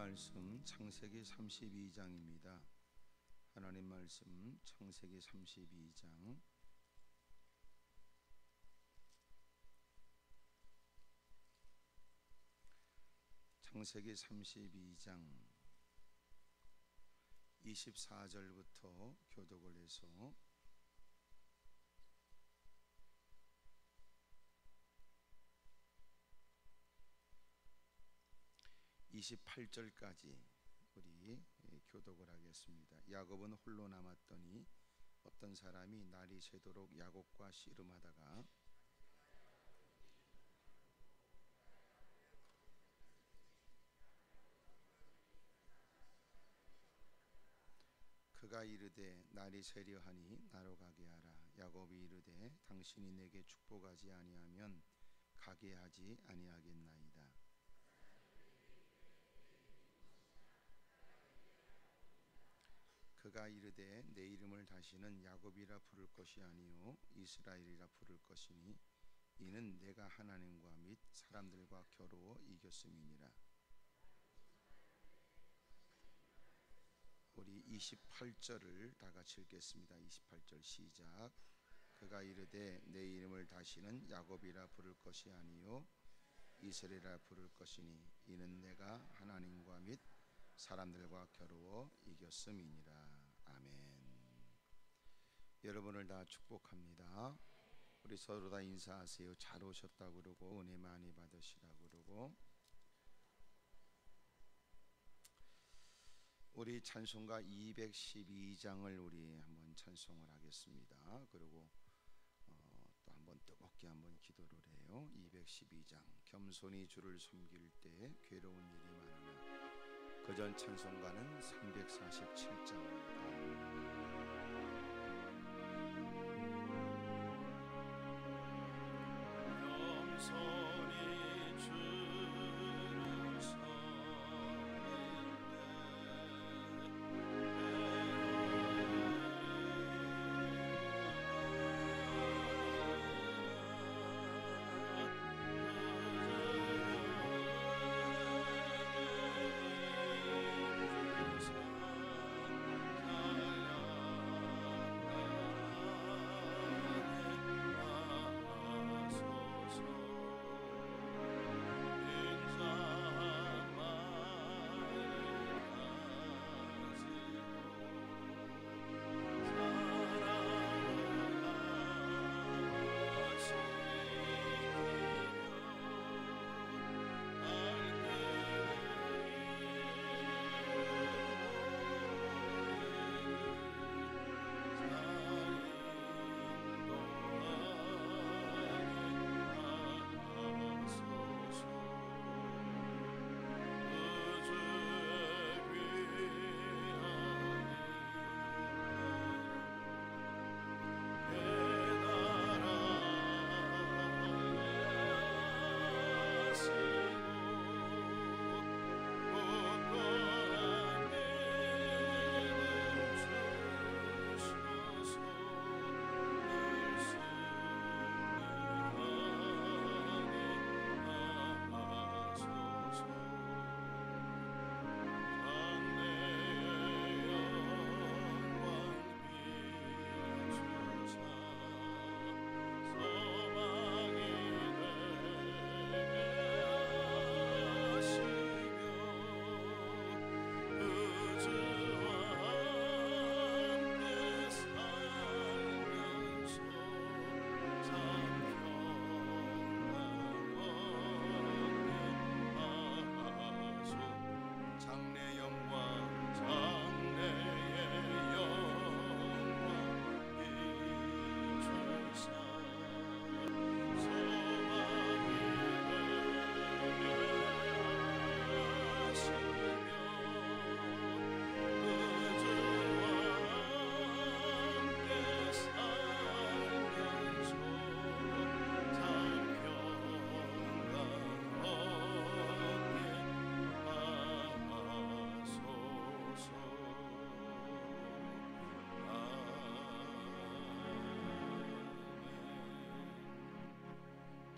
말씀 창세기 32장입니다. 하나님 말씀 창세기 32장 창세기 32장 24절부터 교독을 해서 28절까지 우리 교독을 하겠습니다. 야곱은 홀로 남았더니 어떤 사람이 날이 새도록 야곱과 씨름하다가 그가 이르되 날이 새려하니 나로 가게 하라. 야곱이 이르되 당신이 내게 축복하지 아니하면 가게 하지 아니하겠나이다. 그가 이르되 내 이름을 다시는 야곱이라 부를 것이 아니요 이스라엘이라 부를 것이니 이는 내가 하나님과 및 사람들과 겨루어 이겼음이니라. 우리 28절을 다 같이 읽겠습니다. 28절 시작. 그가 이르되 내 이름을 다시는 야곱이라 부를 것이 아니요 이스라엘이라 부를 것이니 이는 내가 하나님과 및 사람들과 겨루어 이겼음이니라. 아멘. 여러분을 다 축복합니다. 우리 서로 다 인사하세요. 잘 오셨다고 그러고 은혜 많이 받으시라고 그러고. 우리 찬송가 212장을 우리 한번 찬송을 하겠습니다. 그리고 또 한번 뜨겁게 한번 기도를 해요. 212장 겸손히 주를 섬길 때 괴로운 일이 많으나. 그전 찬송가는 347장입니다.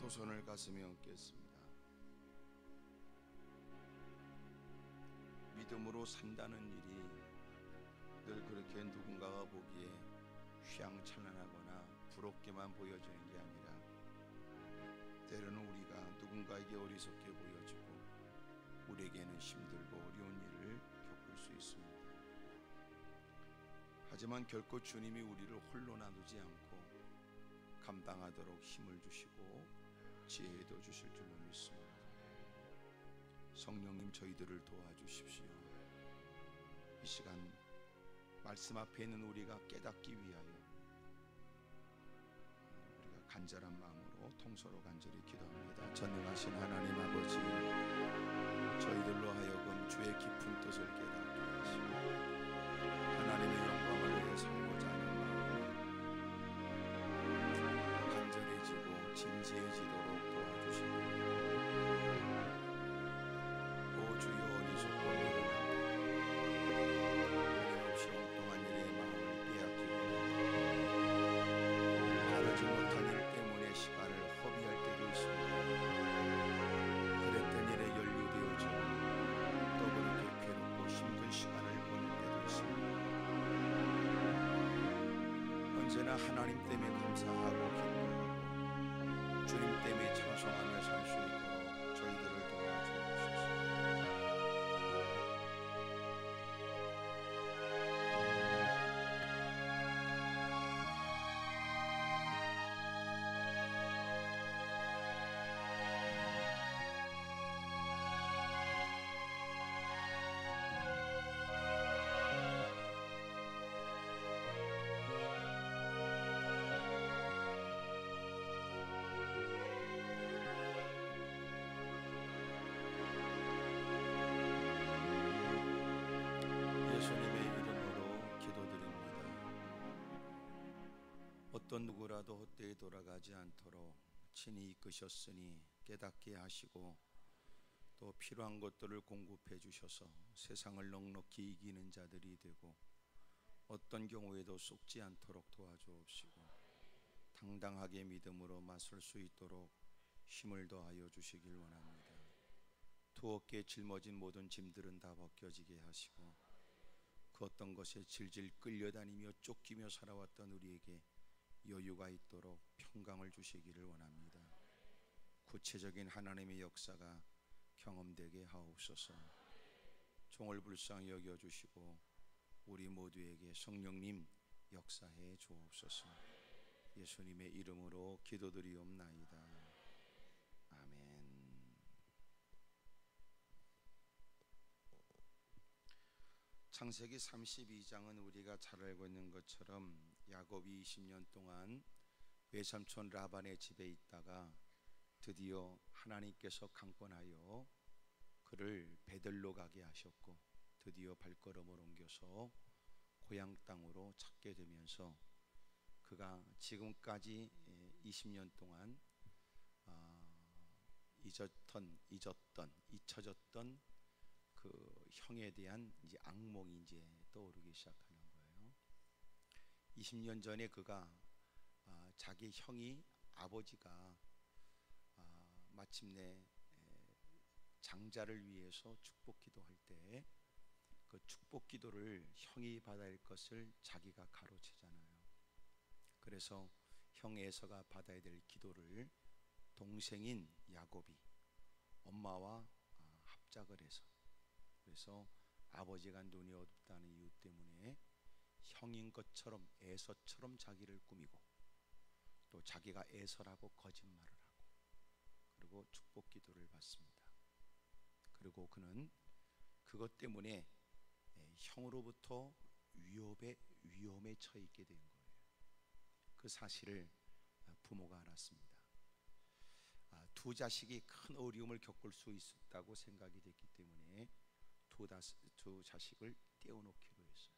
두 손을 가슴에 얹겠습니다. 믿음으로 산다는 일이 늘 그렇게 누군가가 보기에 휘황찬란하거나 부럽게만 보여지는 게 아니라 때로는 우리가 누군가에게 어리석게 보여지고 우리에게는 힘들고 어려운 일을 겪을 수 있습니다. 하지만 결코 주님이 우리를 홀로 놔두지 않고 감당하도록 힘을 주시고 지혜도 주실 줄로 믿습니다. 성령님, 저희들을 도와주십시오. 이 시간 말씀 앞에 있는 우리가 깨닫기 위하여 우리가 간절한 마음으로 통서로 간절히 기도합니다. 전능하신 하나님 아버지, 저희들로 하여금 주의 깊은 뜻을 깨닫게 하시고 하나님의 영광을 위해 살고자 하는 마음이 간절해지고 진지해지도록 도와주시고, 오 주여 어리석고 미련합니다. 끊임없이 엉뚱한 일에 마음을 빼앗기고 바르지 못한 일 때문에 시간을 허비할 때도 있습니다. 그랬던 일에 연루되어져 또 그렇게 괴롭고 힘든 시간을 보낼 때도 있습니다. 언제나 하나님 때문에 감사하고 기뻐하고 주님 때문에 찬송하며 살 수 있도록 저희들을 도와주옵소서. 예수님의 이름으로 기도드립니다. 어떤 누구라도 헛되이 돌아가지 않도록 친히 이끄셨으니 깨닫게 하시고 또 필요한 것들을 공급해 주셔서 세상을 넉넉히 이기는 자들이 되고 어떤 경우에도 속지 않도록 도와주옵시고 당당하게 믿음으로 맞설 수 있도록 힘을 더하여 주시길 원합니다. 두 어깨에 짊어진 모든 짐들은 다 벗겨지게 하시고 그 어떤 것에 질질 끌려다니며 쫓기며 살아왔던 우리에게 여유가 있도록 평강을 주시기를 원합니다. 구체적인 하나님의 역사가 경험되게 하옵소서. 종을 불쌍히 여겨주시고 우리 모두에게 성령님 역사해 주옵소서. 예수님의 이름으로 기도드리옵나이다. 아멘. 창세기 32장은 우리가 잘 알고 있는 것처럼 야곱이 20년 동안 외삼촌 라반의 집에 있다가 드디어 하나님께서 강권하여 그를 베들로 가게 하셨고 드디어 발걸음을 옮겨서 고향 땅으로 찾게 되면서 그가 지금까지 20년 동안 잊혀졌던 그 형에 대한 이제 악몽이 이제 떠오르기 시작하는 거예요. 20년 전에 그가 자기 형이 아버지가 마침내 장자를 위해서 축복 기도할 때 그 축복 기도를 형이 받아야 할 것을 자기가 가로채잖아요. 그래서 형 에서가 받아야 될 기도를 동생인 야곱이 엄마와 합작을 해서, 그래서 아버지가 눈이 어둡다는 이유 때문에 형인 것처럼 에서처럼 자기를 꾸미고 또 자기가 에서라고 거짓말을 하고 그리고 축복 기도를 받습니다. 그리고 그는 그것 때문에 형으로부터 위험에 처해 있게 된 거예요. 그 사실을 부모가 알았습니다. 두 자식이 큰 어려움을 겪을 수 있었다고 생각이 됐기 때문에 두 자식을 떼어놓기로 했어요.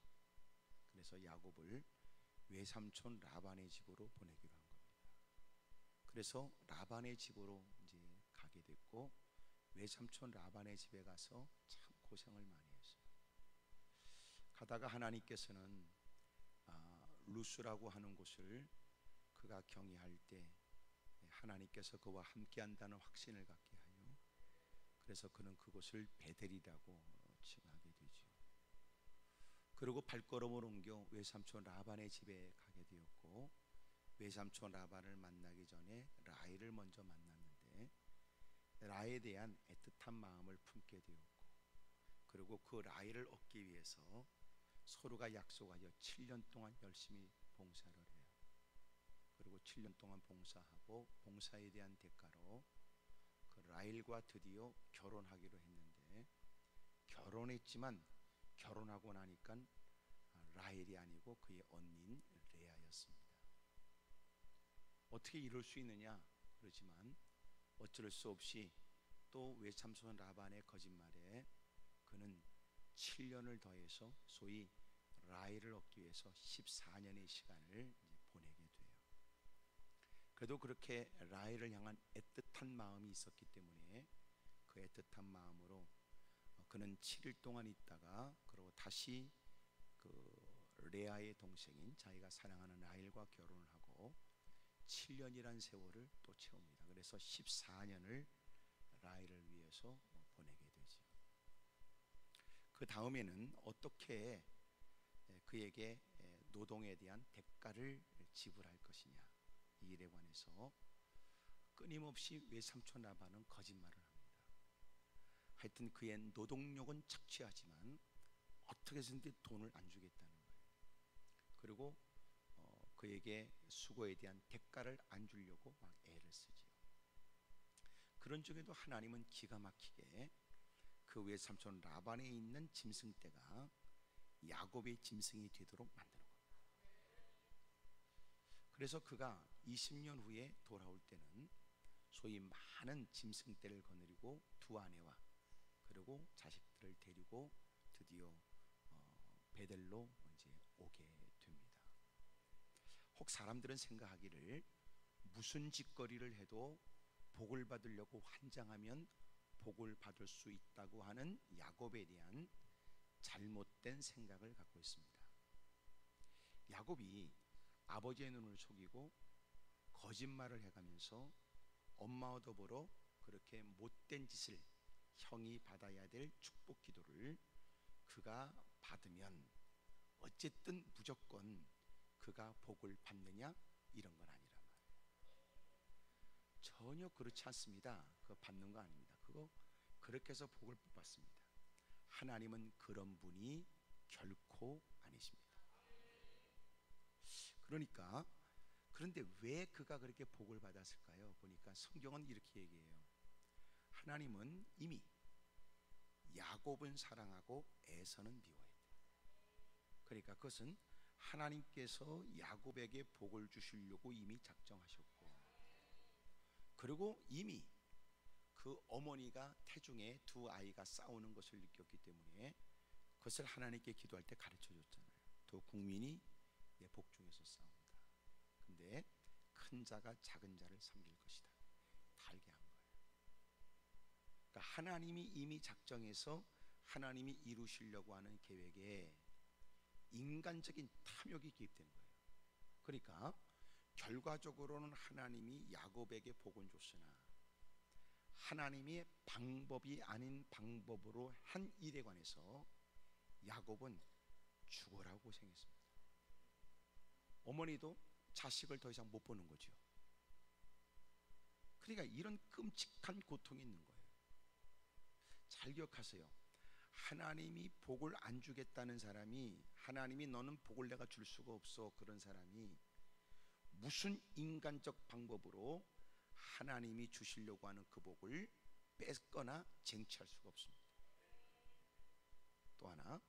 그래서 야곱을 외삼촌 라반의 집으로 보내기로 한 겁니다. 그래서 라반의 집으로 이제 가게 됐고 외삼촌 라반의 집에 가서 참 고생을 많이 했어요. 가다가 하나님께서는 루스라고 하는 곳을 그가 경외할 때 하나님께서 그와 함께한다는 확신을 갖게 하여 그래서 그는 그곳을 베델이라고 칭하게 되죠. 그리고 발걸음을 옮겨 외삼촌 라반의 집에 가게 되었고, 외삼촌 라반을 만나기 전에 라헬을 먼저 만났는데 라헬에 대한 애틋한 마음을 품게 되었고, 그리고 그 라헬을 얻기 위해서 서로가 약속하여 7년 동안 열심히 봉사를 해요. 그리고 7년 동안 봉사하고 봉사에 대한 대가로 그 라헬과 드디어 결혼하기로 했는데, 결혼했지만 결혼하고 나니까 라헬이 아니고 그의 언니인 레아였습니다. 어떻게 이럴 수 있느냐 그러지만 어쩔 수 없이 또 외삼촌 라반의 거짓말에 그는 7년을 더해서 소위 라헬을 얻기 위해서 14년의 시간을 보내게 돼요. 그래도 그렇게 라헬을 향한 애틋한 마음이 있었기 때문에 그 애틋한 마음으로 그는 7일 동안 있다가 그리고 다시 그 레아의 동생인 자기가 사랑하는 라헬과 결혼을 하고 7년이란 세월을 또 채웁니다. 그래서 14년을 라헬을 위해서 보내게 되죠. 그 다음에는 어떻게 그에게 노동에 대한 대가를 지불할 것이냐, 이 일에 관해서 끊임없이 외삼촌 라반은 거짓말을 합니다. 하여튼 그의 노동력은 착취하지만 어떻게 해서든지 돈을 안 주겠다는 거예요. 그리고 그에게 수고에 대한 대가를 안 주려고 막 애를 쓰지요. 그런 중에도 하나님은 기가 막히게 그 외삼촌 라반에 있는 짐승떼가 야곱의 짐승이 되도록 만드는 겁니다. 그래서 그가 20년 후에 돌아올 때는 소위 많은 짐승떼를 거느리고 두 아내와 그리고 자식들을 데리고 드디어 베델로 이제 오게 됩니다. 혹 사람들은 생각하기를 무슨 짓거리를 해도 복을 받으려고 환장하면 복을 받을 수 있다고 하는 야곱에 대한 잘못된 생각을 갖고 있습니다. 야곱이 아버지의 눈을 속이고 거짓말을 해가면서 엄마와 더불어 그렇게 못된 짓을 형이 받아야 될 축복 기도를 그가 받으면 어쨌든 무조건 그가 복을 받느냐, 이런 건 아니란 말이에요. 전혀 그렇지 않습니다. 그거 받는 거 아닙니다. 그거 그렇게 해서 복을 못 받습니다. 하나님은 그런 분이 결코 아니십니다. 그러니까 그런데 왜 그가 그렇게 복을 받았을까요? 보니까 성경은 이렇게 얘기해요. 하나님은 이미 야곱은 사랑하고 에서는 미워했다. 그러니까 그것은 하나님께서 야곱에게 복을 주시려고 이미 작정하셨고, 그리고 이미 그 어머니가 태중에 두 아이가 싸우는 것을 느꼈기 때문에 그것을 하나님께 기도할 때 가르쳐 줬잖아요. 두 국민이 내 복중에서 싸운다. 근데 큰 자가 작은 자를 섬길 것이다. 달게 한 거예요. 그러니까 하나님이 이미 작정해서 하나님이 이루시려고 하는 계획에 인간적인 탐욕이 개입된 거예요. 그러니까 결과적으로는 하나님이 야곱에게 복을 줬으나 하나님의 방법이 아닌 방법으로 한 일에 관해서 야곱은 죽어라고 고생했습니다. 어머니도 자식을 더 이상 못 보는 거죠. 그러니까 이런 끔찍한 고통이 있는 거예요. 잘 기억하세요. 하나님이 복을 안 주겠다는 사람이, 하나님이 너는 복을 내가 줄 수가 없어, 그런 사람이 무슨 인간적 방법으로 하나님이 주시려고 하는 그 복을 뺏거나 쟁취할 수가 없습니다. 또 하나,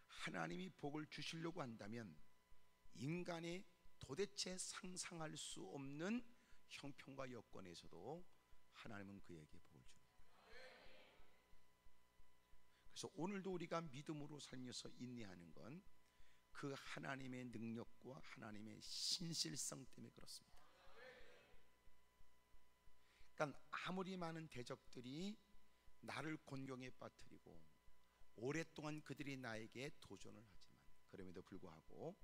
하나님이 복을 주시려고 한다면 인간의 도대체 상상할 수 없는 형편과 여건에서도 하나님은 그에게 복을 줍니다. 그래서 오늘도 우리가 믿음으로 살면서 인내하는 건 그 하나님의 능력과 하나님의 신실성 때문에 그렇습니다. 그러니까 아무리 많은 대적들이 나를 곤경에 빠뜨리고 오랫동안 그들이 나에게 도전을 하지만 그럼에도 불구하고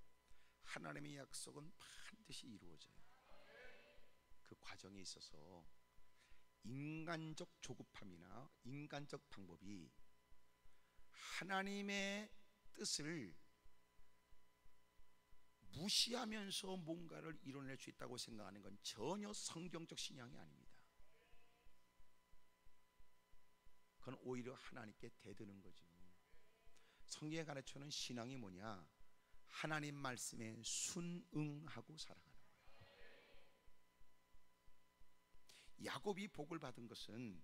하나님의 약속은 반드시 이루어져요. 그 과정에 있어서 인간적 조급함이나 인간적 방법이 하나님의 뜻을 무시하면서 뭔가를 이뤄낼 수 있다고 생각하는 건 전혀 성경적 신앙이 아닙니다. 그건 오히려 하나님께 대드는 거죠. 성경에 가르쳐주는 신앙이 뭐냐? 하나님 말씀에 순응하고 살아가는 거예요. 야곱이 복을 받은 것은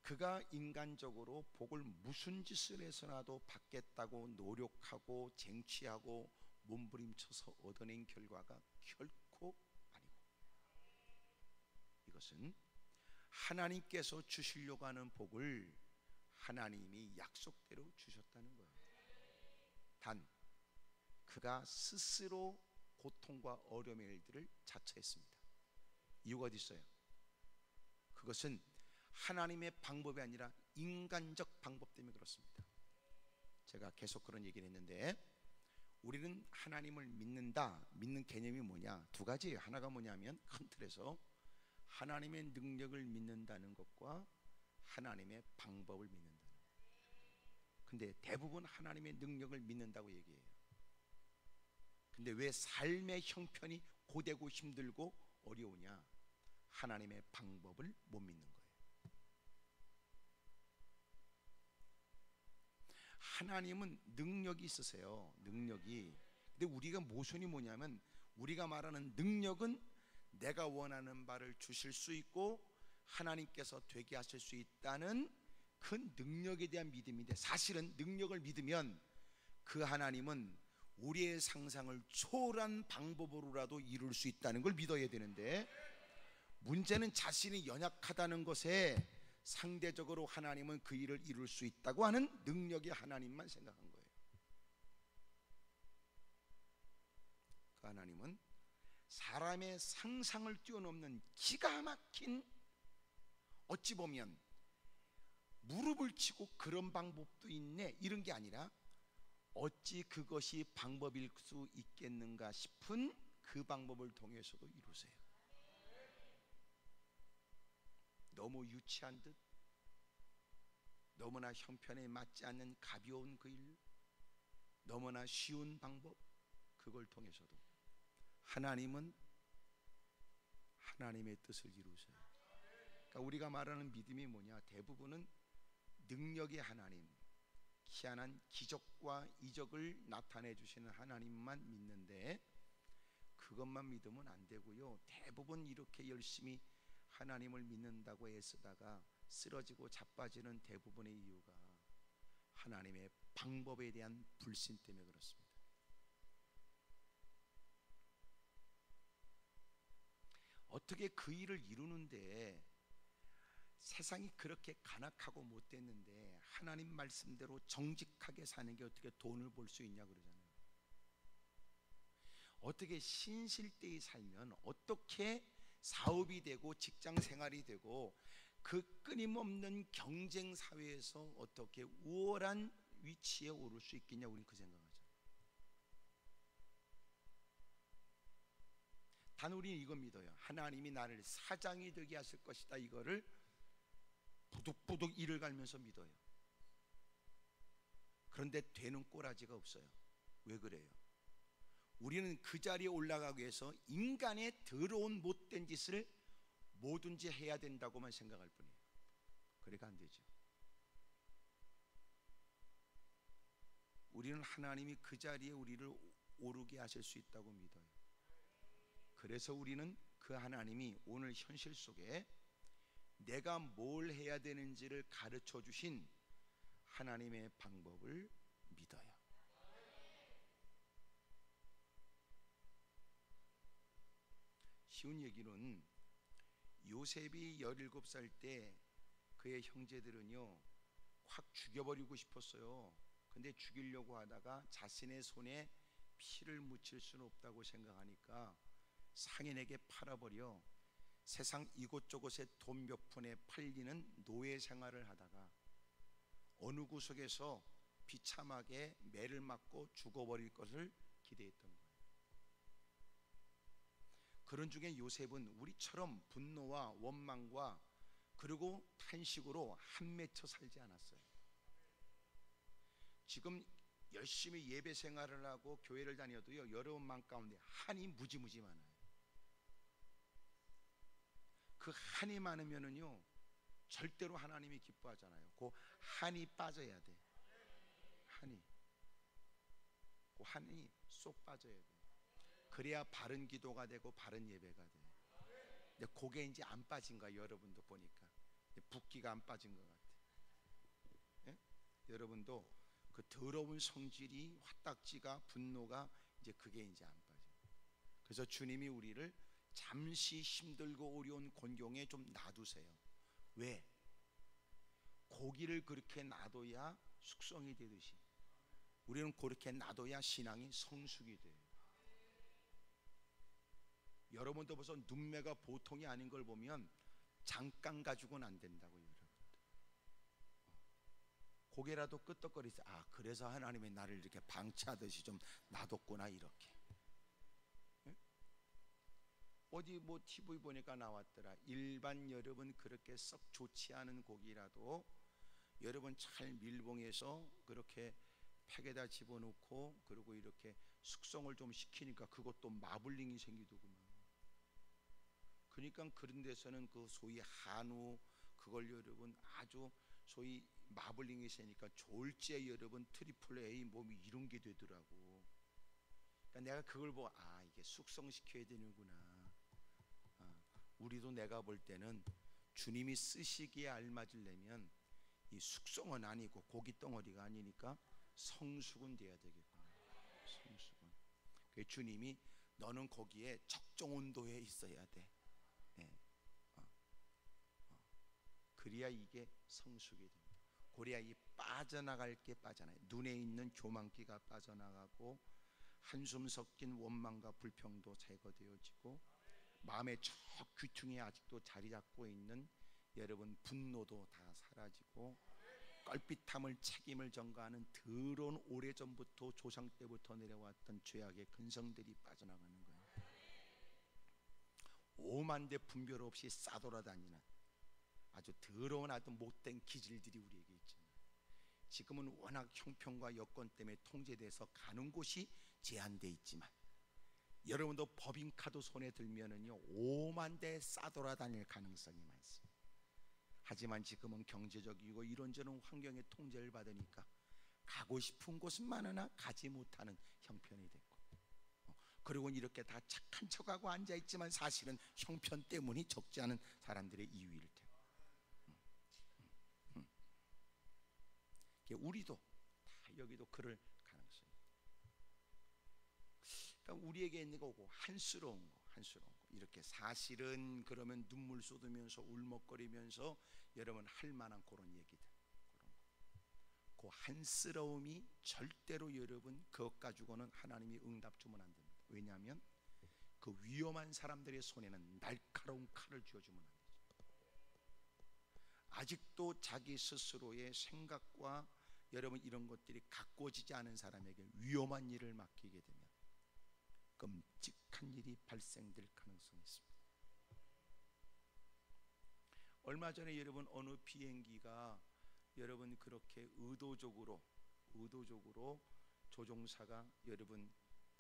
그가 인간적으로 복을 무슨 짓을 해서라도 받겠다고 노력하고 쟁취하고 몸부림쳐서 얻어낸 결과가 결코 아니고, 이것은 하나님께서 주시려고 하는 복을 하나님이 약속대로 주셨다는 거예요. 단 그가 스스로 고통과 어려움의 일들을 자처했습니다. 이유가 어디 있어요? 그것은 하나님의 방법이 아니라 인간적 방법 때문에 그렇습니다. 제가 계속 그런 얘기를 했는데, 우리는 하나님을 믿는다. 믿는 개념이 뭐냐? 두 가지예요. 하나가 뭐냐면 큰 틀에서 하나님의 능력을 믿는다는 것과 하나님의 방법을 믿는다는 것. 근데 대부분 하나님의 능력을 믿는다고 얘기해요. 근데 왜 삶의 형편이 고되고 힘들고 어려우냐? 하나님의 방법을 못 믿는 거예요. 하나님은 능력이 있으세요. 능력이. 근데 우리가 모순이 뭐냐면, 우리가 말하는 능력은 내가 원하는 바를 주실 수 있고 하나님께서 되게 하실 수 있다는 그 능력에 대한 믿음인데, 사실은 능력을 믿으면 그 하나님은 우리의 상상을 초월한 방법으로라도 이룰 수 있다는 걸 믿어야 되는데, 문제는 자신이 연약하다는 것에 상대적으로 하나님은 그 일을 이룰 수 있다고 하는 능력의 하나님만 생각한 거예요. 그 하나님은 사람의 상상을 뛰어넘는 기가 막힌, 어찌 보면 무릎을 치고 그런 방법도 있네 이런 게 아니라, 어찌 그것이 방법일 수 있겠는가 싶은 그 방법을 통해서도 이루세요. 너무 유치한 듯, 너무나 형편에 맞지 않는 가벼운 그 일, 너무나 쉬운 방법, 그걸 통해서도 하나님은 하나님의 뜻을 이루세요. 그러니까 우리가 말하는 믿음이 뭐냐? 대부분은 능력의 하나님, 희한한 기적과 이적을 나타내 주시는 하나님만 믿는데, 그것만 믿으면 안 되고요. 대부분 이렇게 열심히 하나님을 믿는다고 애쓰다가 쓰러지고 자빠지는 대부분의 이유가 하나님의 방법에 대한 불신 때문에 그렇습니다. 어떻게 그 일을 이루는데, 세상이 그렇게 간악하고 못됐는데 하나님 말씀대로 정직하게 사는 게 어떻게 돈을 벌 수 있냐 그러잖아요. 어떻게 신실대에 살면 어떻게 사업이 되고 직장 생활이 되고 그 끊임없는 경쟁 사회에서 어떻게 우월한 위치에 오를 수 있겠냐, 우리는 그 생각하죠. 단 우리는 이거 믿어요. 하나님이 나를 사장이 되게 하실 것이다. 이거를 부득부득 이를 갈면서 믿어요. 그런데 되는 꼬라지가 없어요. 왜 그래요? 우리는 그 자리에 올라가기 위해서 인간의 더러운 못된 짓을 뭐든지 해야 된다고만 생각할 뿐이에요. 그래가 안 되죠. 우리는 하나님이 그 자리에 우리를 오르게 하실 수 있다고 믿어요. 그래서 우리는 그 하나님이 오늘 현실 속에 내가 뭘 해야 되는지를 가르쳐 주신 하나님의 방법을 믿어요. 쉬운 얘기는, 요셉이 17살 때 그의 형제들은요 확 죽여버리고 싶었어요. 근데 죽이려고 하다가 자신의 손에 피를 묻힐 수는 없다고 생각하니까 상인에게 팔아버려 세상 이곳저곳에 돈 몇 푼에 팔리는 노예 생활을 하다가 어느 구석에서 비참하게 매를 맞고 죽어버릴 것을 기대했던 거예요. 그런 중에 요셉은 우리처럼 분노와 원망과 그리고 탄식으로 한 맺혀 살지 않았어요. 지금 열심히 예배 생활을 하고 교회를 다녀도요, 여러분 마음 가운데 한이 무지무지 많아요. 그 한이 많으면은요 절대로 하나님이 기뻐하잖아요. 그 한이 빠져야 돼. 그 한이 쏙 빠져야 돼. 그래야 바른 기도가 되고 바른 예배가 돼. 근데 그게 이제 안 빠진 거야. 여러분도 보니까 붓기가 안 빠진 것 같아. 예? 여러분도 그 더러운 성질이, 화딱지가, 분노가 이제 그게 이제 안 빠져. 그래서 주님이 우리를 잠시 힘들고 어려운 곤경에 좀 놔두세요. 왜? 고기를 그렇게 놔둬야 숙성이 되듯이 우리는 그렇게 놔둬야 신앙이 성숙이 돼요. 여러분도 벌써 눈매가 보통이 아닌 걸 보면 잠깐 가지고는 안 된다고. 여러분들 고개라도 끄떡거리세요. 아, 그래서 하나님이 나를 이렇게 방치하듯이 좀 놔뒀구나 이렇게. 예? 어디 뭐 TV 보니까 나왔더라. 일반 여러분 그렇게 썩 좋지 않은 고기라도 여러분 잘 밀봉해서 그렇게 팩에다 집어넣고 그리고 이렇게 숙성을 좀 시키니까 그것도 마블링이 생기더구만. 그러니까 그런 데서는 그 소위 한우 그걸 여러분 아주 소위 마블링이 세니까 졸지에 여러분 트리플 A 뭐 이런 게 되더라고. 그러니까 내가 그걸 보고 아, 이게 숙성시켜야 되는구나. 우리도 내가 볼 때는 주님이 쓰시기에 알맞으려면 이 숙성은 아니고 고기 덩어리가 아니니까 성숙은 돼야 되겠구나. 성숙은. 그 주님이 너는 거기에 적정 온도에 있어야 돼. 네. 그래야 이게 성숙이 됩니다. 그래야 이 빠져나갈 게 빠져나요. 눈에 있는 교만기가 빠져나가고 한숨 섞인 원망과 불평도 제거되어지고 마음의 저 귀퉁이에 아직도 자리 잡고 있는 여러분 분노도 다 사라지고 껄핏함을 책임을 전가하는 더러운 오래전부터 조상 때부터 내려왔던 죄악의 근성들이 빠져나가는 거예요. 오만대 분별 없이 싸돌아다니는 아주 더러운 아주 못된 기질들이 우리에게 있잖아요. 지금은 워낙 형편과 여건 때문에 통제돼서 가는 곳이 제한돼 있지만 여러분도 법인카드 손에 들면은요 오만대 싸돌아다닐 가능성이 많습니다. 하지만 지금은 경제적이고 이런저런 환경의 통제를 받으니까 가고 싶은 곳은 많으나 가지 못하는 형편이 됐고, 그리고 이렇게 다 착한 척하고 앉아있지만 사실은 형편 때문이 적지 않은 사람들의 이유일 테고, 우리도 다 여기도 그럴 가능성이. 그러니까 우리에게 있는 거고 한스러운 거 이렇게 사실은 그러면 눈물 쏟으면서 울먹거리면서 여러분 할 만한 그런 얘기들, 그 한스러움이 절대로 여러분 그것 가지고는 하나님이 응답 주면 안 됩니다. 왜냐하면 그 위험한 사람들의 손에는 날카로운 칼을 쥐어주면 안 되죠. 아직도 자기 스스로의 생각과 여러분 이런 것들이 가꿔지지 않은 사람에게 위험한 일을 맡기게 되면 끔찍한 일이 발생될 가능성이 있습니다. 얼마 전에 여러분 어느 비행기가 여러분 그렇게 의도적으로 조종사가 여러분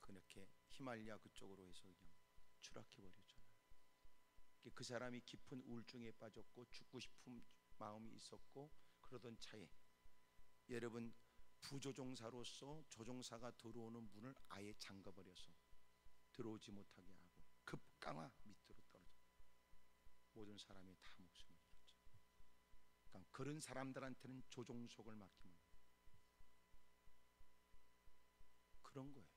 그렇게 히말리아 그쪽으로 해서 그냥 추락해 버렸잖아요. 그 사람이 깊은 우울증에 빠졌고 죽고 싶은 마음이 있었고 그러던 차에 여러분 부조종사로서 조종사가 들어오는 문을 아예 잠가버려서 들어오지 못하게 하고 급강하 밑으로 떨어져 모든 사람이 다 목숨을 잃었죠. 그러니까 그런 사람들한테는 조종석을 맡기면 그런 거예요.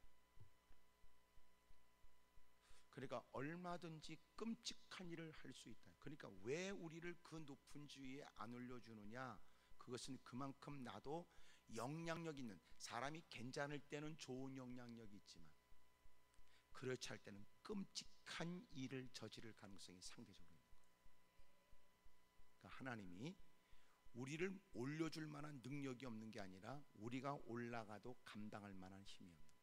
그러니까 얼마든지 끔찍한 일을 할 수 있다. 그러니까 왜 우리를 그 높은 지위에 안 올려주느냐, 그것은 그만큼 나도 영향력 있는 사람이 괜찮을 때는 좋은 영향력이 있지만 그렇지 않을 때는 끔찍한 일을 저지를 가능성이 상대적으로 있는 거예요. 그러니까 하나님이 우리를 올려줄 만한 능력이 없는 게 아니라 우리가 올라가도 감당할 만한 힘이 없는 거예요.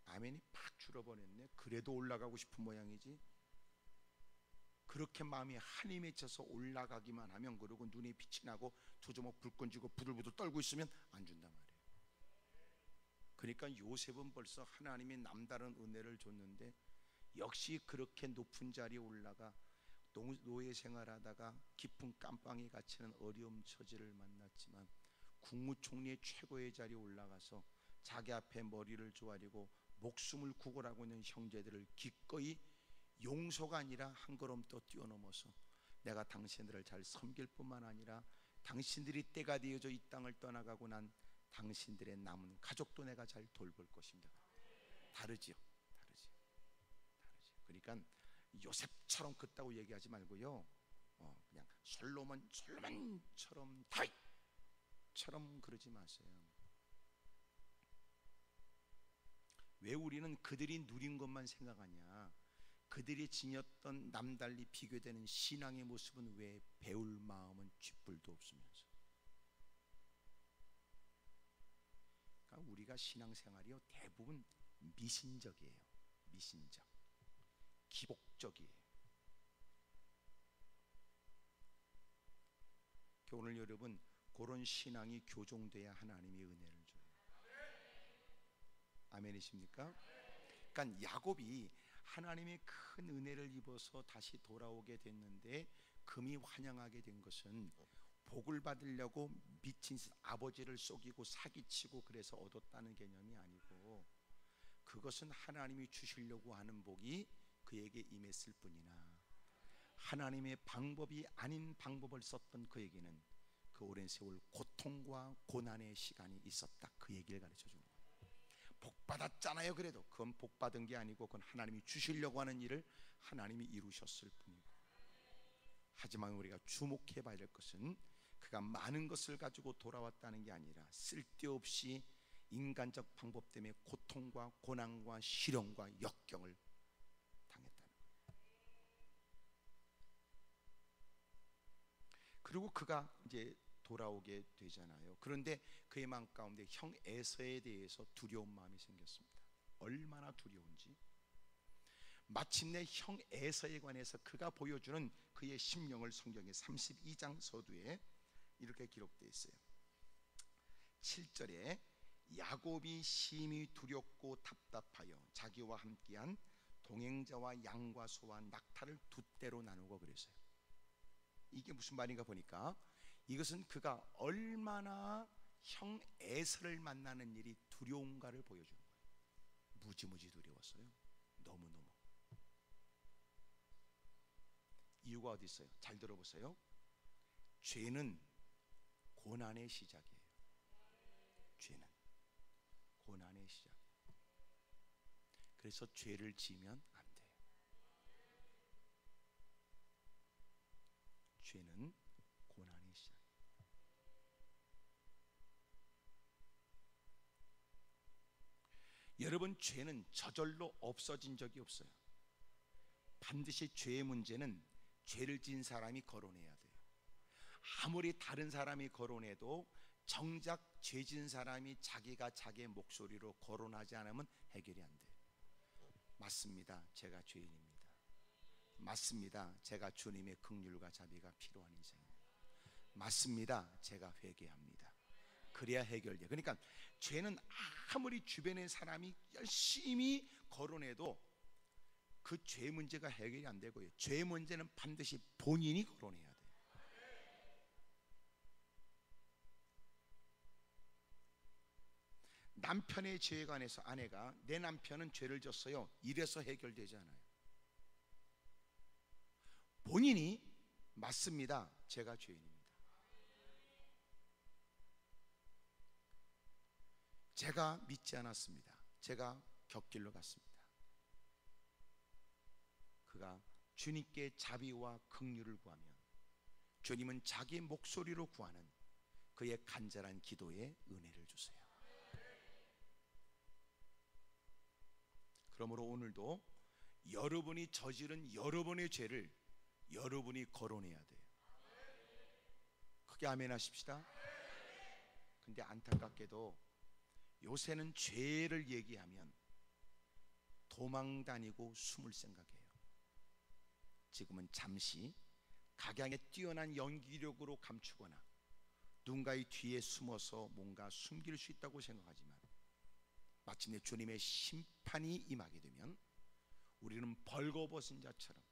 아멘이 팍 줄어버렸네. 그래도 올라가고 싶은 모양이지. 그렇게 마음이 한이 맺혀서 올라가기만 하면, 그러고 눈에 빛이 나고 두 주먹 불 건지고 부들부들 떨고 있으면 안 준단 말이에요. 그러니까 요셉은 벌써 하나님이 남다른 은혜를 줬는데 역시 그렇게 높은 자리에 올라가 노예 생활하다가 깊은 깜빵에 갇히는 어려움 처지를 만났지만 국무총리의 최고의 자리에 올라가서 자기 앞에 머리를 조아리고 목숨을 구걸하고 있는 형제들을 기꺼이 용서가 아니라 한 걸음 더 뛰어넘어서 내가 당신들을 잘 섬길 뿐만 아니라 당신들이 때가 되어져 이 땅을 떠나가고 난 당신들의 남은 가족도 내가 잘 돌볼 것입니다. 다르지요. 그러니까 요셉처럼 그따고 얘기하지 말고요, 그냥 솔로몬처럼 다윗처럼 그러지 마세요. 왜 우리는 그들이 누린 것만 생각하냐? 그들이 지녔던 남달리 비교되는 신앙의 모습은 왜 배울 마음은 쥐뿔도 없으면서. 그러니까 우리가 신앙생활이요 대부분 미신적이에요. 미신적, 기복적이에요. 오늘 여러분 그런 신앙이 교종돼야 하나님의 은혜를 줘요. 아멘이십니까? 그러니까 야곱이 하나님의 큰 은혜를 입어서 다시 돌아오게 됐는데 금이 환영하게 된 것은 복을 받으려고 미친 아버지를 속이고 사기치고 그래서 얻었다는 개념이 아니고, 그것은 하나님이 주시려고 하는 복이 그에게 임했을 뿐이나 하나님의 방법이 아닌 방법을 썼던 그에게는 그 오랜 세월 고통과 고난의 시간이 있었다. 그 얘기를 가르쳐 주는 거예요. 복 받았잖아요. 그래도 그건 복 받은 게 아니고 그건 하나님이 주시려고 하는 일을 하나님이 이루셨을 뿐이고, 하지만 우리가 주목해 봐야 될 것은 그가 많은 것을 가지고 돌아왔다는 게 아니라 쓸데없이 인간적 방법 때문에 고통과 고난과 시련과 역경을 당했다는 거예요. 그리고 그가 이제 돌아오게 되잖아요. 그런데 그의 마음 가운데 형 에서에 대해서 두려운 마음이 생겼습니다. 얼마나 두려운지. 마침내 형 에서에 관해서 그가 보여주는 그의 심령을 성경의 32장 서두에 이렇게 기록되어 있어요. 7절에 야곱이 심히 두렵고 답답하여 자기와 함께한 동행자와 양과 소와 낙타를 두 떼로 나누고 그랬어요. 이게 무슨 말인가 보니까 이것은 그가 얼마나 형 에서를 만나는 일이 두려운가를 보여주는 거예요. 무지무지 두려웠어요. 너무너무. 이유가 어디 있어요? 잘 들어보세요. 죄는 고난의 시작이에요. 죄는 고난의 시작. 그래서 죄를 지으면 안 돼요. 죄는 고난의 시작. 여러분, 죄는 저절로 없어진 적이 없어요. 반드시 죄의 문제는 죄를 지은 사람이 거론해야 돼요. 아무리 다른 사람이 거론해도 정작 죄 지은 사람이 자기가 자기의 목소리로 거론하지 않으면 해결이 안 돼요. 맞습니다. 제가 죄인입니다. 맞습니다. 제가 주님의 긍휼과 자비가 필요한 인생입니다. 맞습니다. 제가 회개합니다. 그래야 해결돼요. 그러니까 죄는 아무리 주변의 사람이 열심히 거론해도 그 죄 문제가 해결이 안 되고요. 죄 문제는 반드시 본인이 거론해야 돼요. 남편의 죄에 관해서 아내가 내 남편은 죄를 졌어요, 이래서 해결되지 않아요. 본인이 맞습니다. 제가 죄인입니다. 제가 믿지 않았습니다. 제가 곁길로 갔습니다. 그가 주님께 자비와 긍휼을 구하면 주님은 자기 목소리로 구하는 그의 간절한 기도에 은혜를 주세요. 그러므로 오늘도 여러분이 저지른 여러분의 죄를 여러분이 거론해야 돼요. 크게 아멘 하십시다. 근데 안타깝게도 요새는 죄를 얘기하면 도망 다니고 숨을 생각해요. 지금은 잠시 각양의 뛰어난 연기력으로 감추거나 누군가의 뒤에 숨어서 뭔가 숨길 수 있다고 생각하지만 마침내 주님의 심판이 임하게 되면 우리는 벌거벗은 자처럼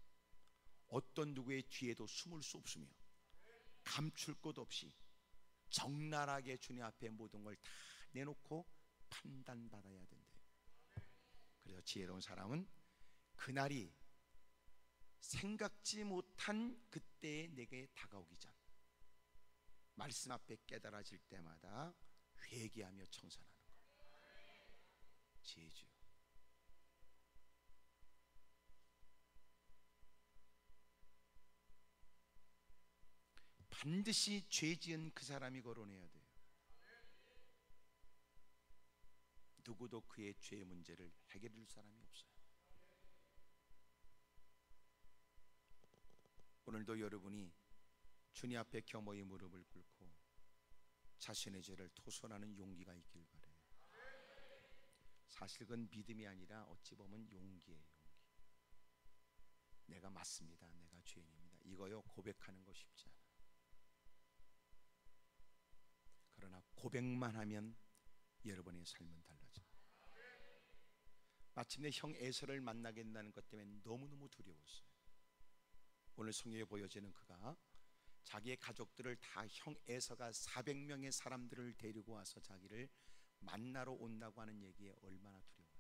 어떤 누구의 뒤에도 숨을 수 없으며 감출 것 없이 적나라하게 주님 앞에 모든 걸 다 내놓고 판단받아야 된대요. 그래서 지혜로운 사람은 그날이 생각지 못한 그때에 내게 다가오기 전 말씀 앞에 깨달아질 때마다 회개하며 청산하는 거예요. 지혜죠. 반드시 죄 지은 그 사람이 거론해야 돼요. 누구도 그의 죄의 문제를 해결해 줄 사람이 없어요. 오늘도 여러분이 주님 앞에 겸허히 무릎을 꿇고 자신의 죄를 토설하는 용기가 있길 바라요. 사실 그건 믿음이 아니라 어찌 보면 용기예요. 용기. 내가 맞습니다. 내가 죄인입니다. 이거요 고백하는 거 쉽지 않아요. 그러나 고백만 하면 여러분의 삶은 달라져요. 마침내 형 에서를 만나게 된다는 것 때문에 너무너무 두려웠어요. 오늘 성경에 보여지는 그가 자기의 가족들을 다 형 에서가 400명의 사람들을 데리고 와서 자기를 만나러 온다고 하는 얘기에 얼마나 두려워요.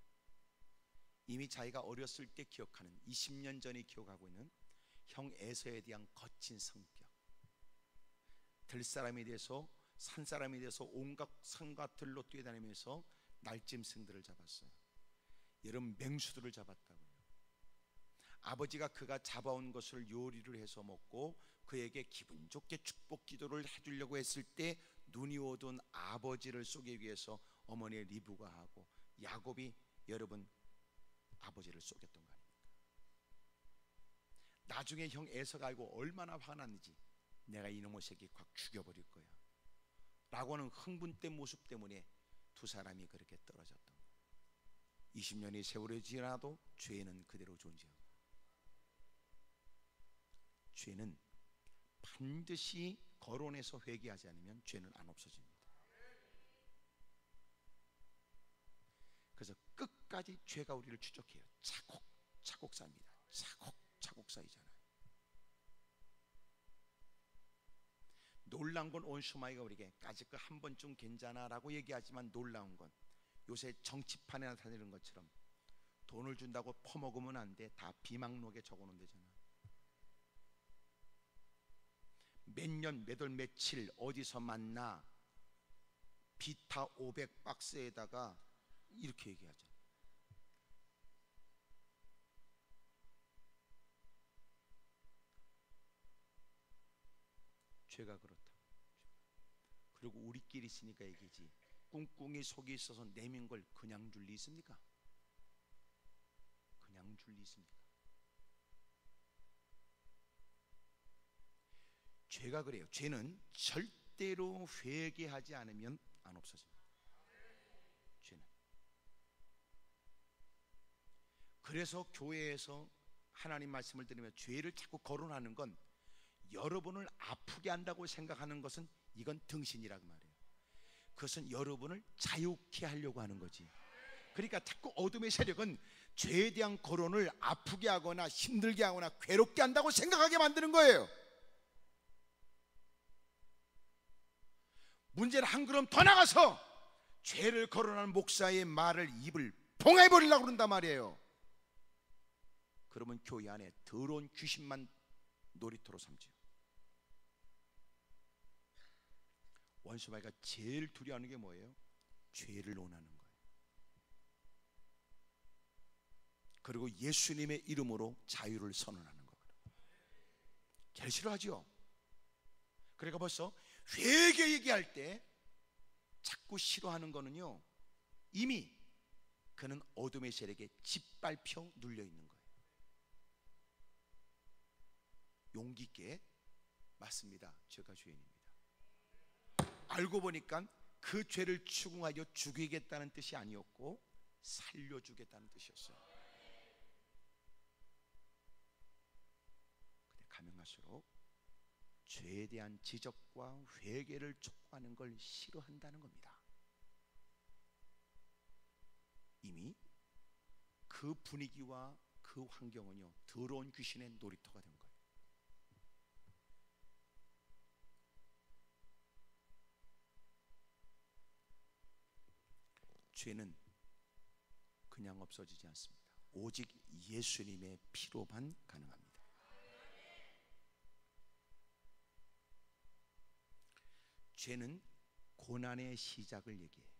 이미 자기가 어렸을 때 기억하는 20년 전에 기억하고 있는 형 에서에 대한 거친 성격, 들사람이 돼서 산사람이 돼서 온갖 산과 들로 뛰어다니면서 날짐승들을 잡았어요. 여러분 맹수들을 잡았다고요. 아버지가 그가 잡아온 것을 요리를 해서 먹고 그에게 기분 좋게 축복 기도를 해주려고 했을 때 눈이 어두운 아버지를 쏘기 위해서 어머니 리브가 하고 야곱이 여러분 아버지를 쏘겠던 거 아닙니까? 나중에 형 에서가 알고 얼마나 화가 났는지 내가 이놈의 새끼 확 죽여버릴 거야 라고 하는 흥분된 모습 때문에 두 사람이 그렇게 떨어졌던 거예요. 20년의 세월이 지나도 죄는 그대로 존재하고 죄는 반드시 거론해서 회개하지 않으면 죄는 안 없어집니다. 그래서 끝까지 죄가 우리를 추적해요. 차곡차곡 쌓입니다. 차곡차곡 쌓이잖아요. 놀라운 건 온수마이가 우리에게 까짓 거 한 번쯤 괜찮아 라고 얘기하지만 놀라운 건 요새 정치판에 나타내는 것처럼 돈을 준다고 퍼먹으면 안 돼. 다 비망록에 적어놓은 데잖아. 몇 년, 몇 월, 며칠 어디서 만나 비타 500박스에다가 이렇게 얘기하죠. 죄가 그렇다. 그리고 우리끼리 있으니까 얘기지. 꿍꿍이 속이 있어서 내민 걸 그냥 줄 리 있습니까? 그냥 줄 리 있습니까? 죄가 그래요. 죄는 절대로 회개하지 않으면 안 없어집니다. 죄는. 그래서 교회에서 하나님 말씀을 들으며 죄를 자꾸 거론하는 건 여러분을 아프게 한다고 생각하는 것은 이건 등신이라고 말해요. 그것은 여러분을 자유케 하려고 하는 거지. 그러니까 자꾸 어둠의 세력은 죄에 대한 거론을 아프게 하거나 힘들게 하거나 괴롭게 한다고 생각하게 만드는 거예요. 문제는 한 걸음 더 나가서 죄를 거론하는 목사의 말을 입을 봉해버리려고 그런단 말이에요. 그러면 교회 안에 더러운 귀신만 놀이터로 삼죠. 원수마귀가 제일 두려워하는 게 뭐예요? 죄를 논하는 거예요. 그리고 예수님의 이름으로 자유를 선언하는 거예요. 제일 싫어하죠. 그러니까 벌써 회개 얘기할 때 자꾸 싫어하는 거는요, 이미 그는 어둠의 세력에 짓밟혀 눌려 있는 거예요. 용기 있게 맞습니다. 제가 죄인입니다. 알고 보니까 그 죄를 추궁하여 죽이겠다는 뜻이 아니었고 살려주겠다는 뜻이었어요. 근데 가면 갈수록 죄에 대한 지적과 회개를 촉구하는 걸 싫어한다는 겁니다. 그 분위기와 그 환경은요, 더러운 귀신의 놀이터가 된 거예요. 죄는 그냥 없어지지 않습니다. 오직 예수님의 피로만 가능합니다. 죄는 고난의 시작을 얘기해요.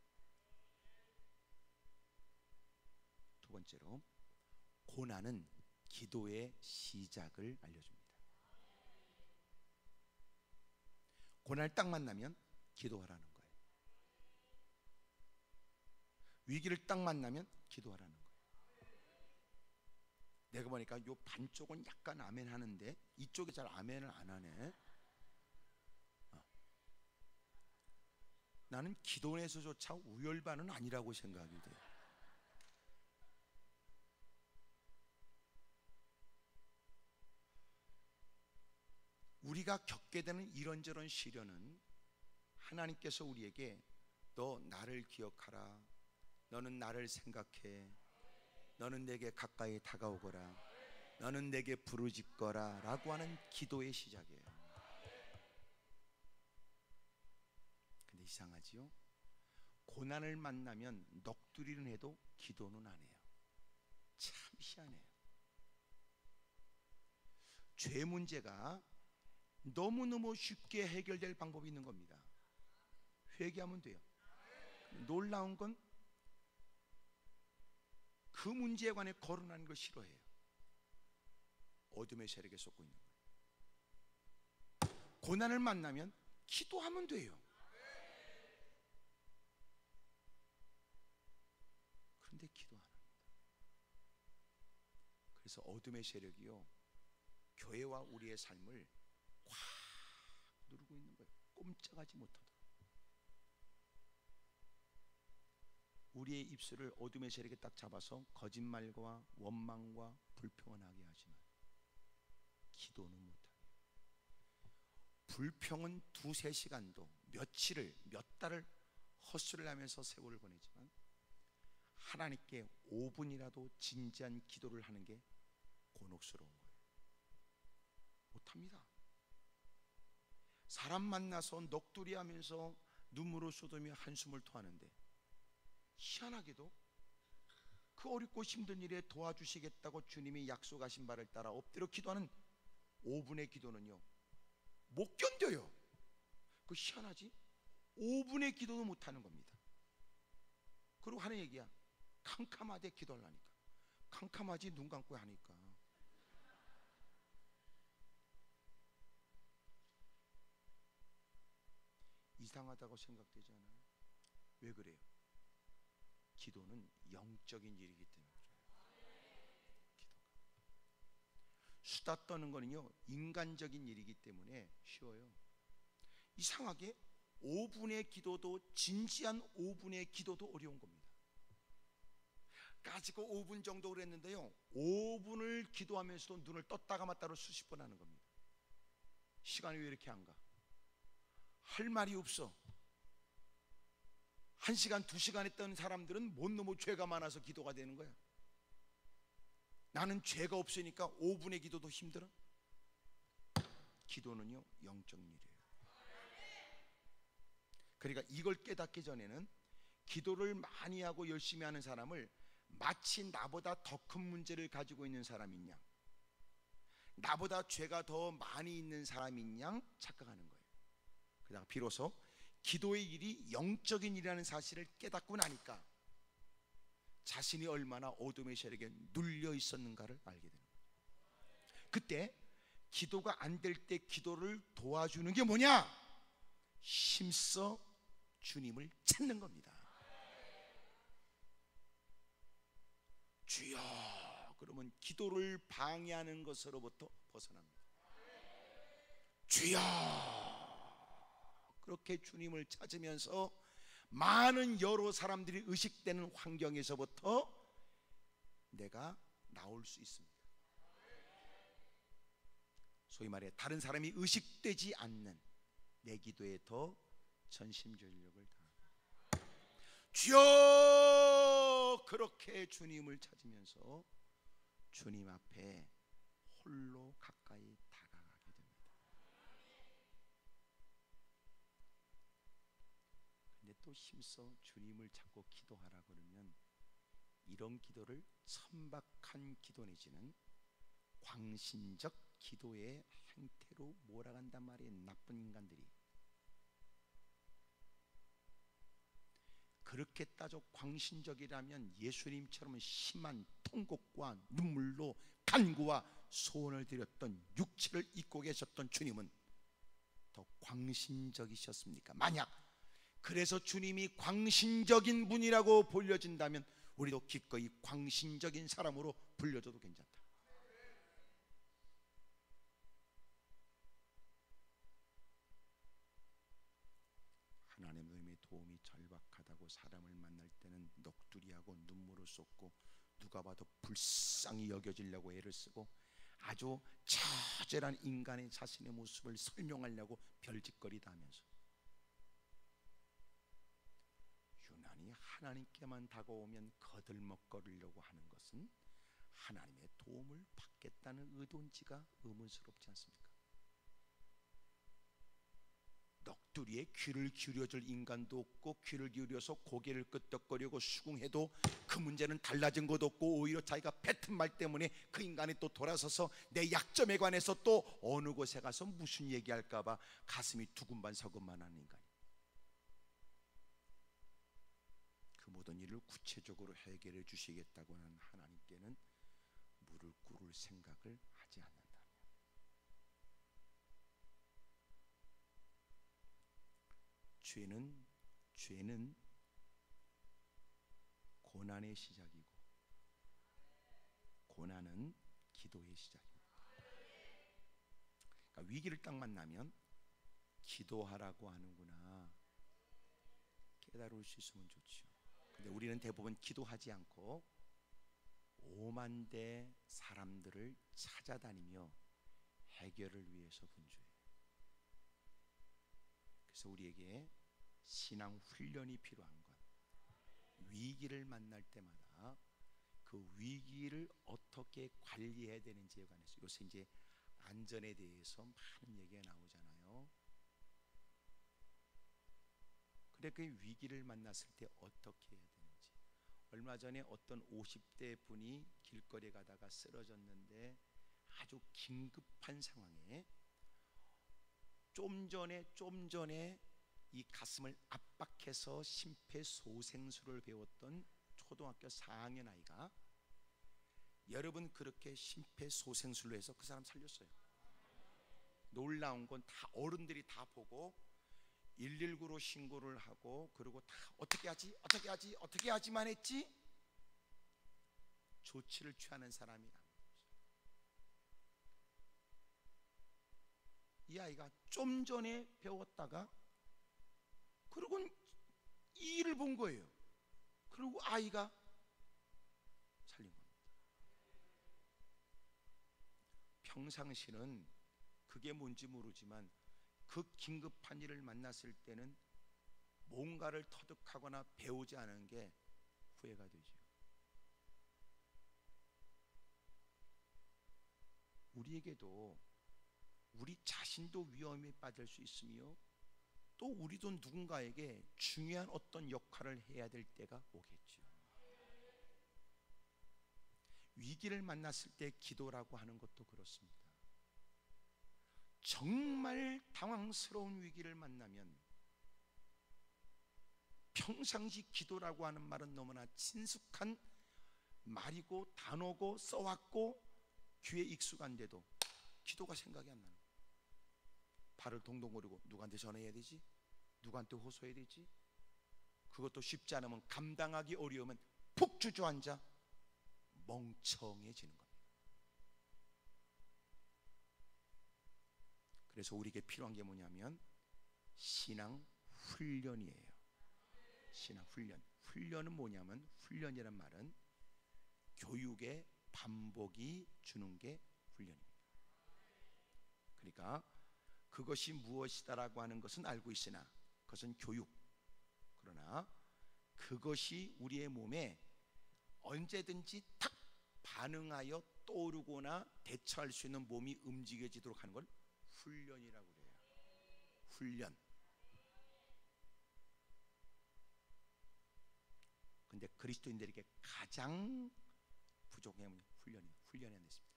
두 번째로, 고난은 기도의 시작을 알려줍니다. 고난을 딱 만나면 기도하라는 거예요. 위기를 딱 만나면 기도하라는 거예요. 내가 보니까 요 반쪽은 약간 아멘 하는데 이쪽이 잘 아멘을 안 하네. 나는 기도원에서조차 우열반은 아니라고 생각이 돼요. 우리가 겪게 되는 이런저런 시련은 하나님께서 우리에게 너 나를 기억하라, 너는 나를 생각해, 너는 내게 가까이 다가오거라, 너는 내게 부르짖거라 라고 하는 기도의 시작이에요. 근데 이상하지요? 고난을 만나면 넋두리는 해도 기도는 안 해요. 참 희한해요. 죄 문제가 너무너무 쉽게 해결될 방법이 있는 겁니다. 회개하면 돼요. 놀라운 건 그 문제에 관해 거론하는 걸 싫어해요. 어둠의 세력에 쏟고 있는 거예요. 고난을 만나면 기도하면 돼요. 그런데 기도 안 합니다. 그래서 어둠의 세력이요, 교회와 우리의 삶을 확 누르고 있는 거예요. 꼼짝하지 못하도록. 우리의 입술을 어둠의 세력에 딱 잡아서 거짓말과 원망과 불평을 하게 하지만 기도는 못하게. 불평은 2-3시간도 며칠을 몇 달을 헛술을 하면서 세월을 보내지만 하나님께 5분이라도 진지한 기도를 하는 게 곤혹스러운 거예요. 못합니다. 사람 만나서 넋두리하면서 눈물을 쏟으며 한숨을 토하는데 희한하게도 그 어렵고 힘든 일에 도와주시겠다고 주님이 약속하신 바를 따라 엎드려 기도하는 5분의 기도는요, 못 견뎌요. 그 희한하지? 5분의 기도도 못하는 겁니다. 그리고 하는 얘기야, 캄캄하되 기도하려니까. 캄캄하지 눈 감고 하니까. 이상하다고 생각되지 않아요? 왜 그래요? 기도는 영적인 일이기 때문에 그래요. 수다 떠는 거는요, 인간적인 일이기 때문에 쉬워요. 이상하게 5분의 기도도, 진지한 5분의 기도도 어려운 겁니다. 가지고 5분 정도 그랬는데요, 5분을 기도하면서도 눈을 떴다 감았다로 수십 번 하는 겁니다. 시간이 왜 이렇게 안 가? 할 말이 없어. 1시간, 2시간 했던 사람들은 못 넘어 죄가 많아서 기도가 되는 거야. 나는 죄가 없으니까 5분의 기도도 힘들어. 기도는요, 영적 일이에요. 그러니까 이걸 깨닫기 전에는 기도를 많이 하고 열심히 하는 사람을 마치 나보다 더 큰 문제를 가지고 있는 사람인 양, 나보다 죄가 더 많이 있는 사람인 양 착각하는 거예요. 그러다가 비로소 기도의 일이 영적인 일이라는 사실을 깨닫고 나니까 자신이 얼마나 어둠의 세력에 눌려 있었는가를 알게 되는 거예요. 그때 기도가 안 될 때 기도를 도와주는 게 뭐냐? 힘써 주님을 찾는 겁니다. 주여, 그러면 기도를 방해하는 것으로부터 벗어납니다. 주여, 그렇게 주님을 찾으면서 많은 여러 사람들이 의식되는 환경에서부터 내가 나올 수 있습니다. 소위 말해 다른 사람이 의식되지 않는 내 기도에 더 전심전력을 다합니다. 주여, 그렇게 주님을 찾으면서 주님 앞에 홀로 가까이 다가가게 됩니다. 근데 또 힘써 주님을 찾고 기도하라 그러면 이런 기도를 천박한 기도 내지는 광신적 기도의 행태로 몰아간단 말이에요. 나쁜 인간들이. 그렇게 따져 광신적이라면 예수님처럼 심한 통곡과 눈물로 간구와 소원을 드렸던 육체를 입고 계셨던 주님은 더 광신적이셨습니까? 만약 그래서 주님이 광신적인 분이라고 불려진다면 우리도 기꺼이 광신적인 사람으로 불려줘도 괜찮다. 하나님의 도움이 절박하다고 사람을 만날 때는 넋두리하고 눈물을 쏟고 누가 봐도 불쌍히 여겨지려고 애를 쓰고 아주 처절한 인간의 자신의 모습을 설명하려고 별짓거리다 하면서 유난히 하나님께만 다가오면 거들먹거리려고 하는 것은 하나님의 도움을 받겠다는 의도인지가 의문스럽지 않습니까? 넋두리에 귀를 기울여줄 인간도 없고 귀를 기울여서 고개를 끄덕거리고 수긍해도 그 문제는 달라진 것도 없고 오히려 자기가 뱉은 말 때문에 그 인간이 또 돌아서서 내 약점에 관해서 또 어느 곳에 가서 무슨 얘기할까 봐 가슴이 두근반서근만 하는 인간이 그 모든 일을 구체적으로 해결해 주시겠다고 하는 하나님께는 물을 꿇을 생각을 하지 않는다. 죄는 고난의 시작이고 고난은 기도의 시작입니다. 그러니까 위기를 딱 만나면 기도하라고 하는구나 깨달을 수 있으면 좋죠. 근데 우리는 대부분 기도하지 않고 오만대 사람들을 찾아다니며 해결을 위해서 분주해요. 그래서 우리에게 신앙 훈련이 필요한 건 위기를 만날 때마다 그 위기를 어떻게 관리해야 되는지에 관해서 요새 이제 안전에 대해서 많은 얘기가 나오잖아요. 그래 그 위기를 만났을 때 어떻게 해야 되는지. 얼마 전에 어떤 50대 분이 길거리에 가다가 쓰러졌는데 아주 긴급한 상황에 좀 전에 이 가슴을 압박해서 심폐소생술을 배웠던 초등학교 4학년 아이가 여러분 그렇게 심폐소생술로 해서 그 사람 살렸어요. 놀라운 건 다 어른들이 다 보고 119로 신고를 하고 그리고 다 어떻게 하지만 했지 조치를 취하는 사람이 아무도 없어요. 이 아이가 좀 전에 배웠다가 그리고 이 일을 본 거예요. 그리고 아이가 살린 겁니다. 평상시는 그게 뭔지 모르지만 그 긴급한 일을 만났을 때는 뭔가를 터득하거나 배우지 않은 게 후회가 되죠. 우리에게도 우리 자신도 위험에 빠질 수 있으며 또 우리도 누군가에게 중요한 어떤 역할을 해야 될 때가 오겠죠. 위기를 만났을 때 기도라고 하는 것도 그렇습니다. 정말 당황스러운 위기를 만나면 평상시 기도라고 하는 말은 너무나 친숙한 말이고 단어고 써왔고 귀에 익숙한데도 기도가 생각이 안 나는 거예요. 발을 동동 거리고 누구한테 전화해야 되지? 누구한테 호소해야 되지? 그것도 쉽지 않으면 감당하기 어려우면 푹 주저앉아 멍청해지는 겁니다. 그래서 우리에게 필요한 게 뭐냐면 신앙 훈련이에요. 신앙 훈련. 훈련은 뭐냐면 훈련이란 말은 교육의 반복이 주는 게 훈련입니다. 그러니까 그것이 무엇이다라고 하는 것은 알고 있으나 그것은 교육. 그러나 그것이 우리의 몸에 언제든지 탁 반응하여 떠오르거나 대처할 수 있는 몸이 움직여지도록 하는 걸 훈련이라고 그래요. 훈련. 근데 그리스도인들에게 가장 부족한 게 훈련이 안 됐습니다.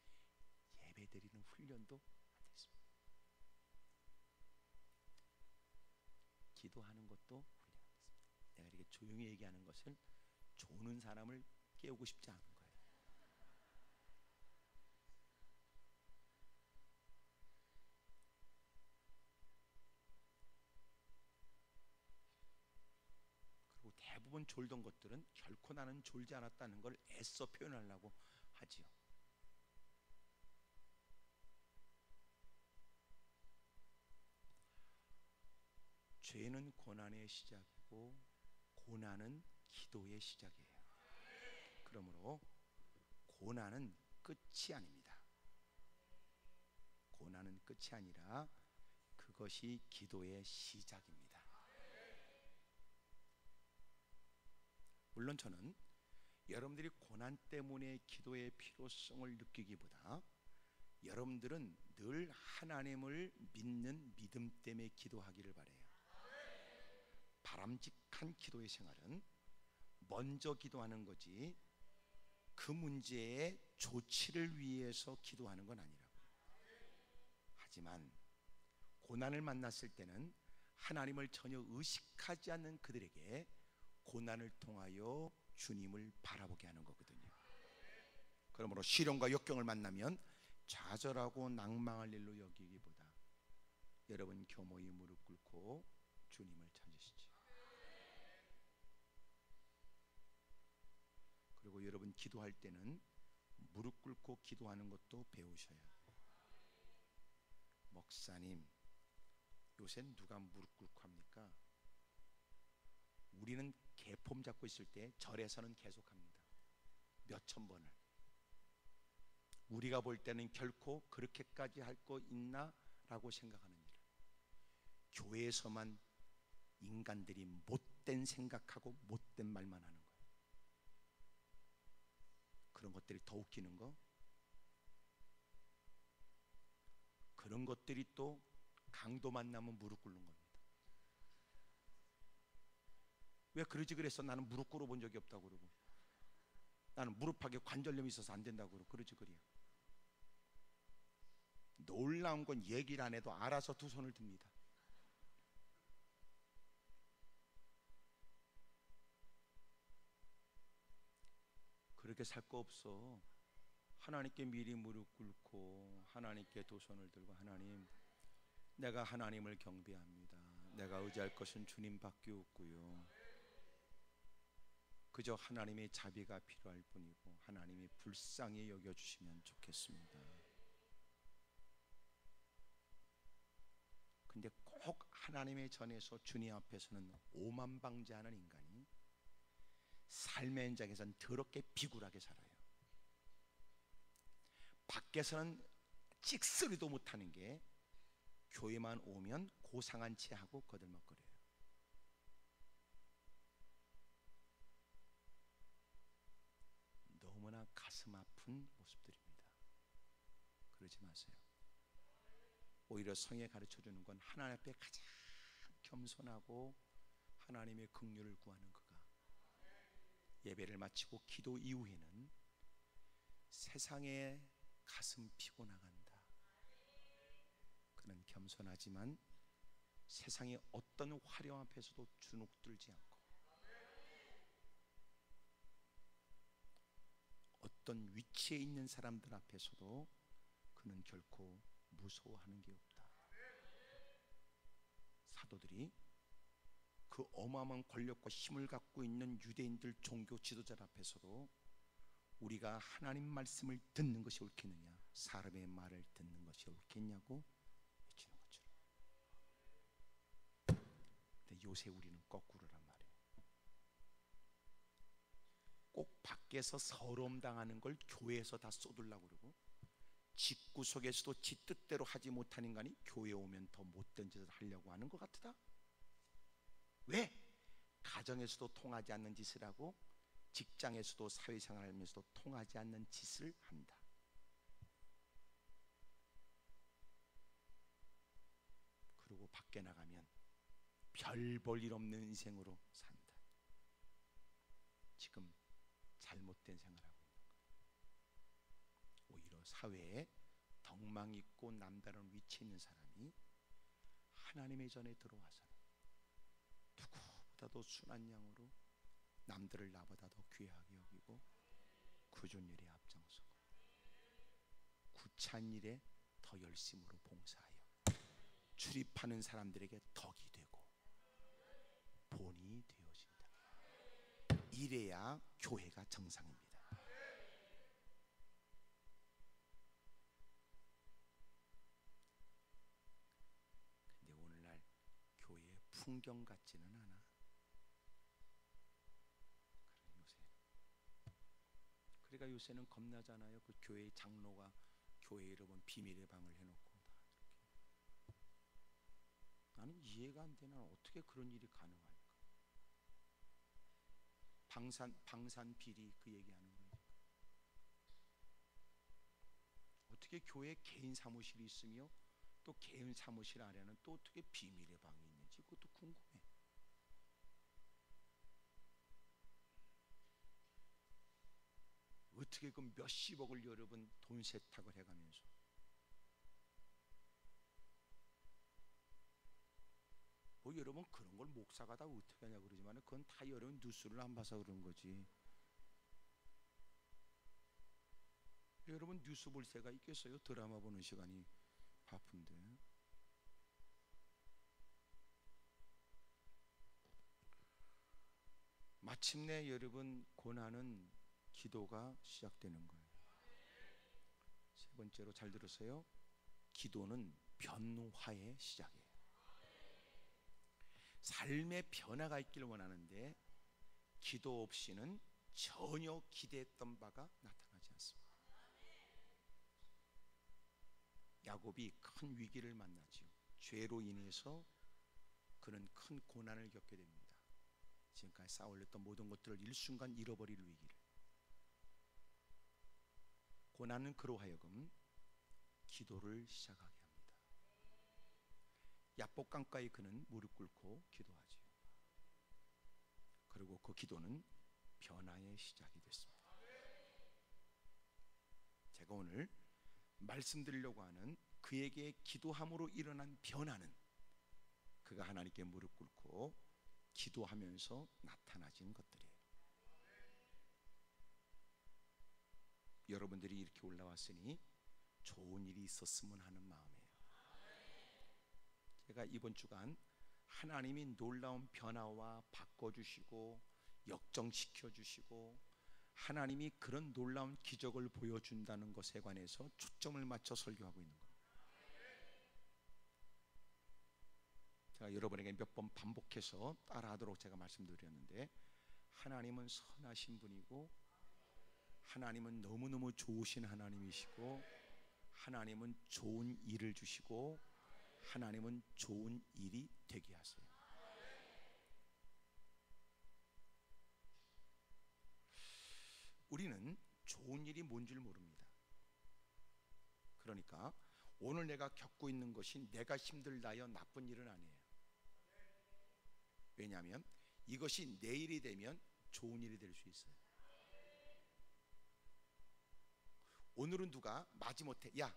예배 드리는 훈련도 안 됐습니다. 기도하는 것도 훈련 안 됐습니다. 내가 이렇게 조용히 얘기하는 것은 조는 사람을 깨우고 싶지 않은 거예요. 그리고 대부분 졸던 것들은 결코 나는 졸지 않았다는 걸 애써 표현하려고 하지요. 죄는 고난의 시작이고 고난은 기도의 시작이에요. 그러므로 고난은 끝이 아닙니다. 고난은 끝이 아니라 그것이 기도의 시작입니다. 물론 저는 여러분들이 고난 때문에 기도의 필요성을 느끼기보다 여러분들은 늘 하나님을 믿는 믿음 때문에 기도하기를 바라요. 바람직한 기도의 생활은 먼저 기도하는 거지 그 문제의 조치를 위해서 기도하는 건 아니라고. 하지만 고난을 만났을 때는 하나님을 전혀 의식하지 않는 그들에게 고난을 통하여 주님을 바라보게 하는 거거든요. 그러므로 시련과 역경을 만나면 좌절하고 낭망할 일로 여기기보다 여러분 겸허히 무릎 꿇고 주님을 찾으시죠. 그리고 여러분 기도할 때는 무릎 꿇고 기도하는 것도 배우셔야 해요. 목사님, 요새 누가 무릎 꿇고 합니까? 우리는 개폼 잡고 있을 때 절에서는 계속합니다. 몇천 번을. 우리가 볼 때는 결코 그렇게까지 할 거 있나? 라고 생각하는 일. 교회에서만 인간들이 못된 생각하고 못된 말만 하는 거예요. 그런 것들이 더 웃기는 거, 그런 것들이 또 강도 만나면 무릎 꿇는 겁니다. 왜 그러지 그랬어? 나는 무릎 꿇어 본 적이 없다고 그러고, 나는 무릎팍에 관절염이 있어서 안 된다고 그러고 그러지 그래요. 놀라운 건 얘기를 안 해도 알아서 두 손을 듭니다. 그렇게 살 거 없어. 하나님께 미리 무릎 꿇고 하나님께 두 손을 들고, 하나님, 내가 하나님을 경배합니다. 내가 의지할 것은 주님밖에 없고요. 그저 하나님의 자비가 필요할 뿐이고 하나님이 불쌍히 여겨주시면 좋겠습니다. 근데 꼭 하나님의 전에서 주님 앞에서는 오만방자하는 인간이 삶의 현장에서는 더럽게 비굴하게 살아요. 밖에서는 찍소리도 못하는 게 교회만 오면 고상한 채 하고 거들먹거려요. 너무나 가슴 아픈 모습들입니다. 그러지 마세요. 오히려 성에 가르쳐주는 건 하나님 앞에 가장 겸손하고 하나님의 긍휼을 구하는 그가 예배를 마치고 기도 이후에는 세상에 가슴 피고 나간다. 그는 겸손하지만 세상의 어떤 화려 앞에서도 주눅들지 않고 어떤 위치에 있는 사람들 앞에서도 그는 결코 무서워하는 게 없다. 사도들이 그 어마어마한 권력과 힘을 갖고 있는 유대인들 종교 지도자 앞에서도 우리가 하나님 말씀을 듣는 것이 옳겠느냐, 사람의 말을 듣는 것이 옳겠냐고 외치는 것처럼. 근데 요새 우리는 거꾸로란 말이에요. 꼭 밖에서 서러움 당하는 걸 교회에서 다 쏟으려고 그러고, 집구석에서도 지 뜻대로 하지 못한 인간이 교회에 오면 더 못된 짓을 하려고 하는 것 같다. 왜? 가정에서도 통하지 않는 짓을 하고 직장에서도 사회생활하면서도 통하지 않는 짓을 한다. 그리고 밖에 나가면 별 볼 일 없는 인생으로 산다. 지금 잘못된 생활하고 있는 거예요. 오히려 사회에 덕망 있고 남다른 위치에 있는 사람이 하나님의 전에 들어와서는 누구보다도 순한 양으로 남들을 나보다 더 귀하게 여기고 굳은 일에 앞장서고 구차한 일에 더 열심으로 봉사하여 출입하는 사람들에게 덕이 되고 본이 되어진다. 이래야 교회가 정상입니다. 근데 오늘날 교회의 풍경 같지는 않아. 그러니까 요새는 겁나잖아요. 그 교회 장로가 교회 여러분 비밀의 방을 해놓고 다 이렇게. 나는 이해가 안 돼. 나는 어떻게 그런 일이 가능할까? 방산 비리 그 얘기하는 거예요. 어떻게 교회 개인 사무실이 있으며 또 개인 사무실 안에는 또 어떻게 비밀의 방이 있는지 그것도 궁금해. 어떻게 그 몇십억을 여러분 돈 세탁을 해가면서 뭐 여러분 그런 걸 목사가 다 어떻게 하냐 그러지만 그건 다 여러분 뉴스를 안 봐서 그런 거지. 여러분 뉴스 볼 새가 있겠어요? 드라마 보는 시간이 바쁜데. 마침내 여러분 고난은 기도가 시작되는 거예요. 세 번째로 잘 들으세요. 기도는 변화의 시작이에요. 삶의 변화가 있기를 원하는데 기도 없이는 전혀 기대했던 바가 나타나지 않습니다. 야곱이 큰 위기를 만나지요. 죄로 인해서 그는 큰 고난을 겪게 됩니다. 지금까지 쌓아올렸던 모든 것들을 일순간 잃어버릴 위기를. 고난은 그로 하여금 기도를 시작하게 합니다. 야복강가에 그는 무릎 꿇고 기도하지요. 그리고 그 기도는 변화의 시작이 됐습니다. 제가 오늘 말씀드리려고 하는 그에게 기도함으로 일어난 변화는 그가 하나님께 무릎 꿇고 기도하면서 나타나진 것들이에요. 여러분들이 이렇게 올라왔으니 좋은 일이 있었으면 하는 마음이에요. 제가 이번 주간 하나님이 놀라운 변화와 바꿔주시고 역정시켜주시고 하나님이 그런 놀라운 기적을 보여준다는 것에 관해서 초점을 맞춰 설교하고 있는 겁니다. 제가 여러분에게 몇 번 반복해서 따라하도록 제가 말씀드렸는데 하나님은 선하신 분이고 하나님은 너무너무 좋으신 하나님이시고 하나님은 좋은 일을 주시고 하나님은 좋은 일이 되게 하세요. 우리는 좋은 일이 뭔 줄 모릅니다. 그러니까 오늘 내가 겪고 있는 것이 내가 힘들다여 나쁜 일은 아니에요. 왜냐하면 이것이 내일이 되면 좋은 일이 될 수 있어요. 오늘은 누가 마지못해 야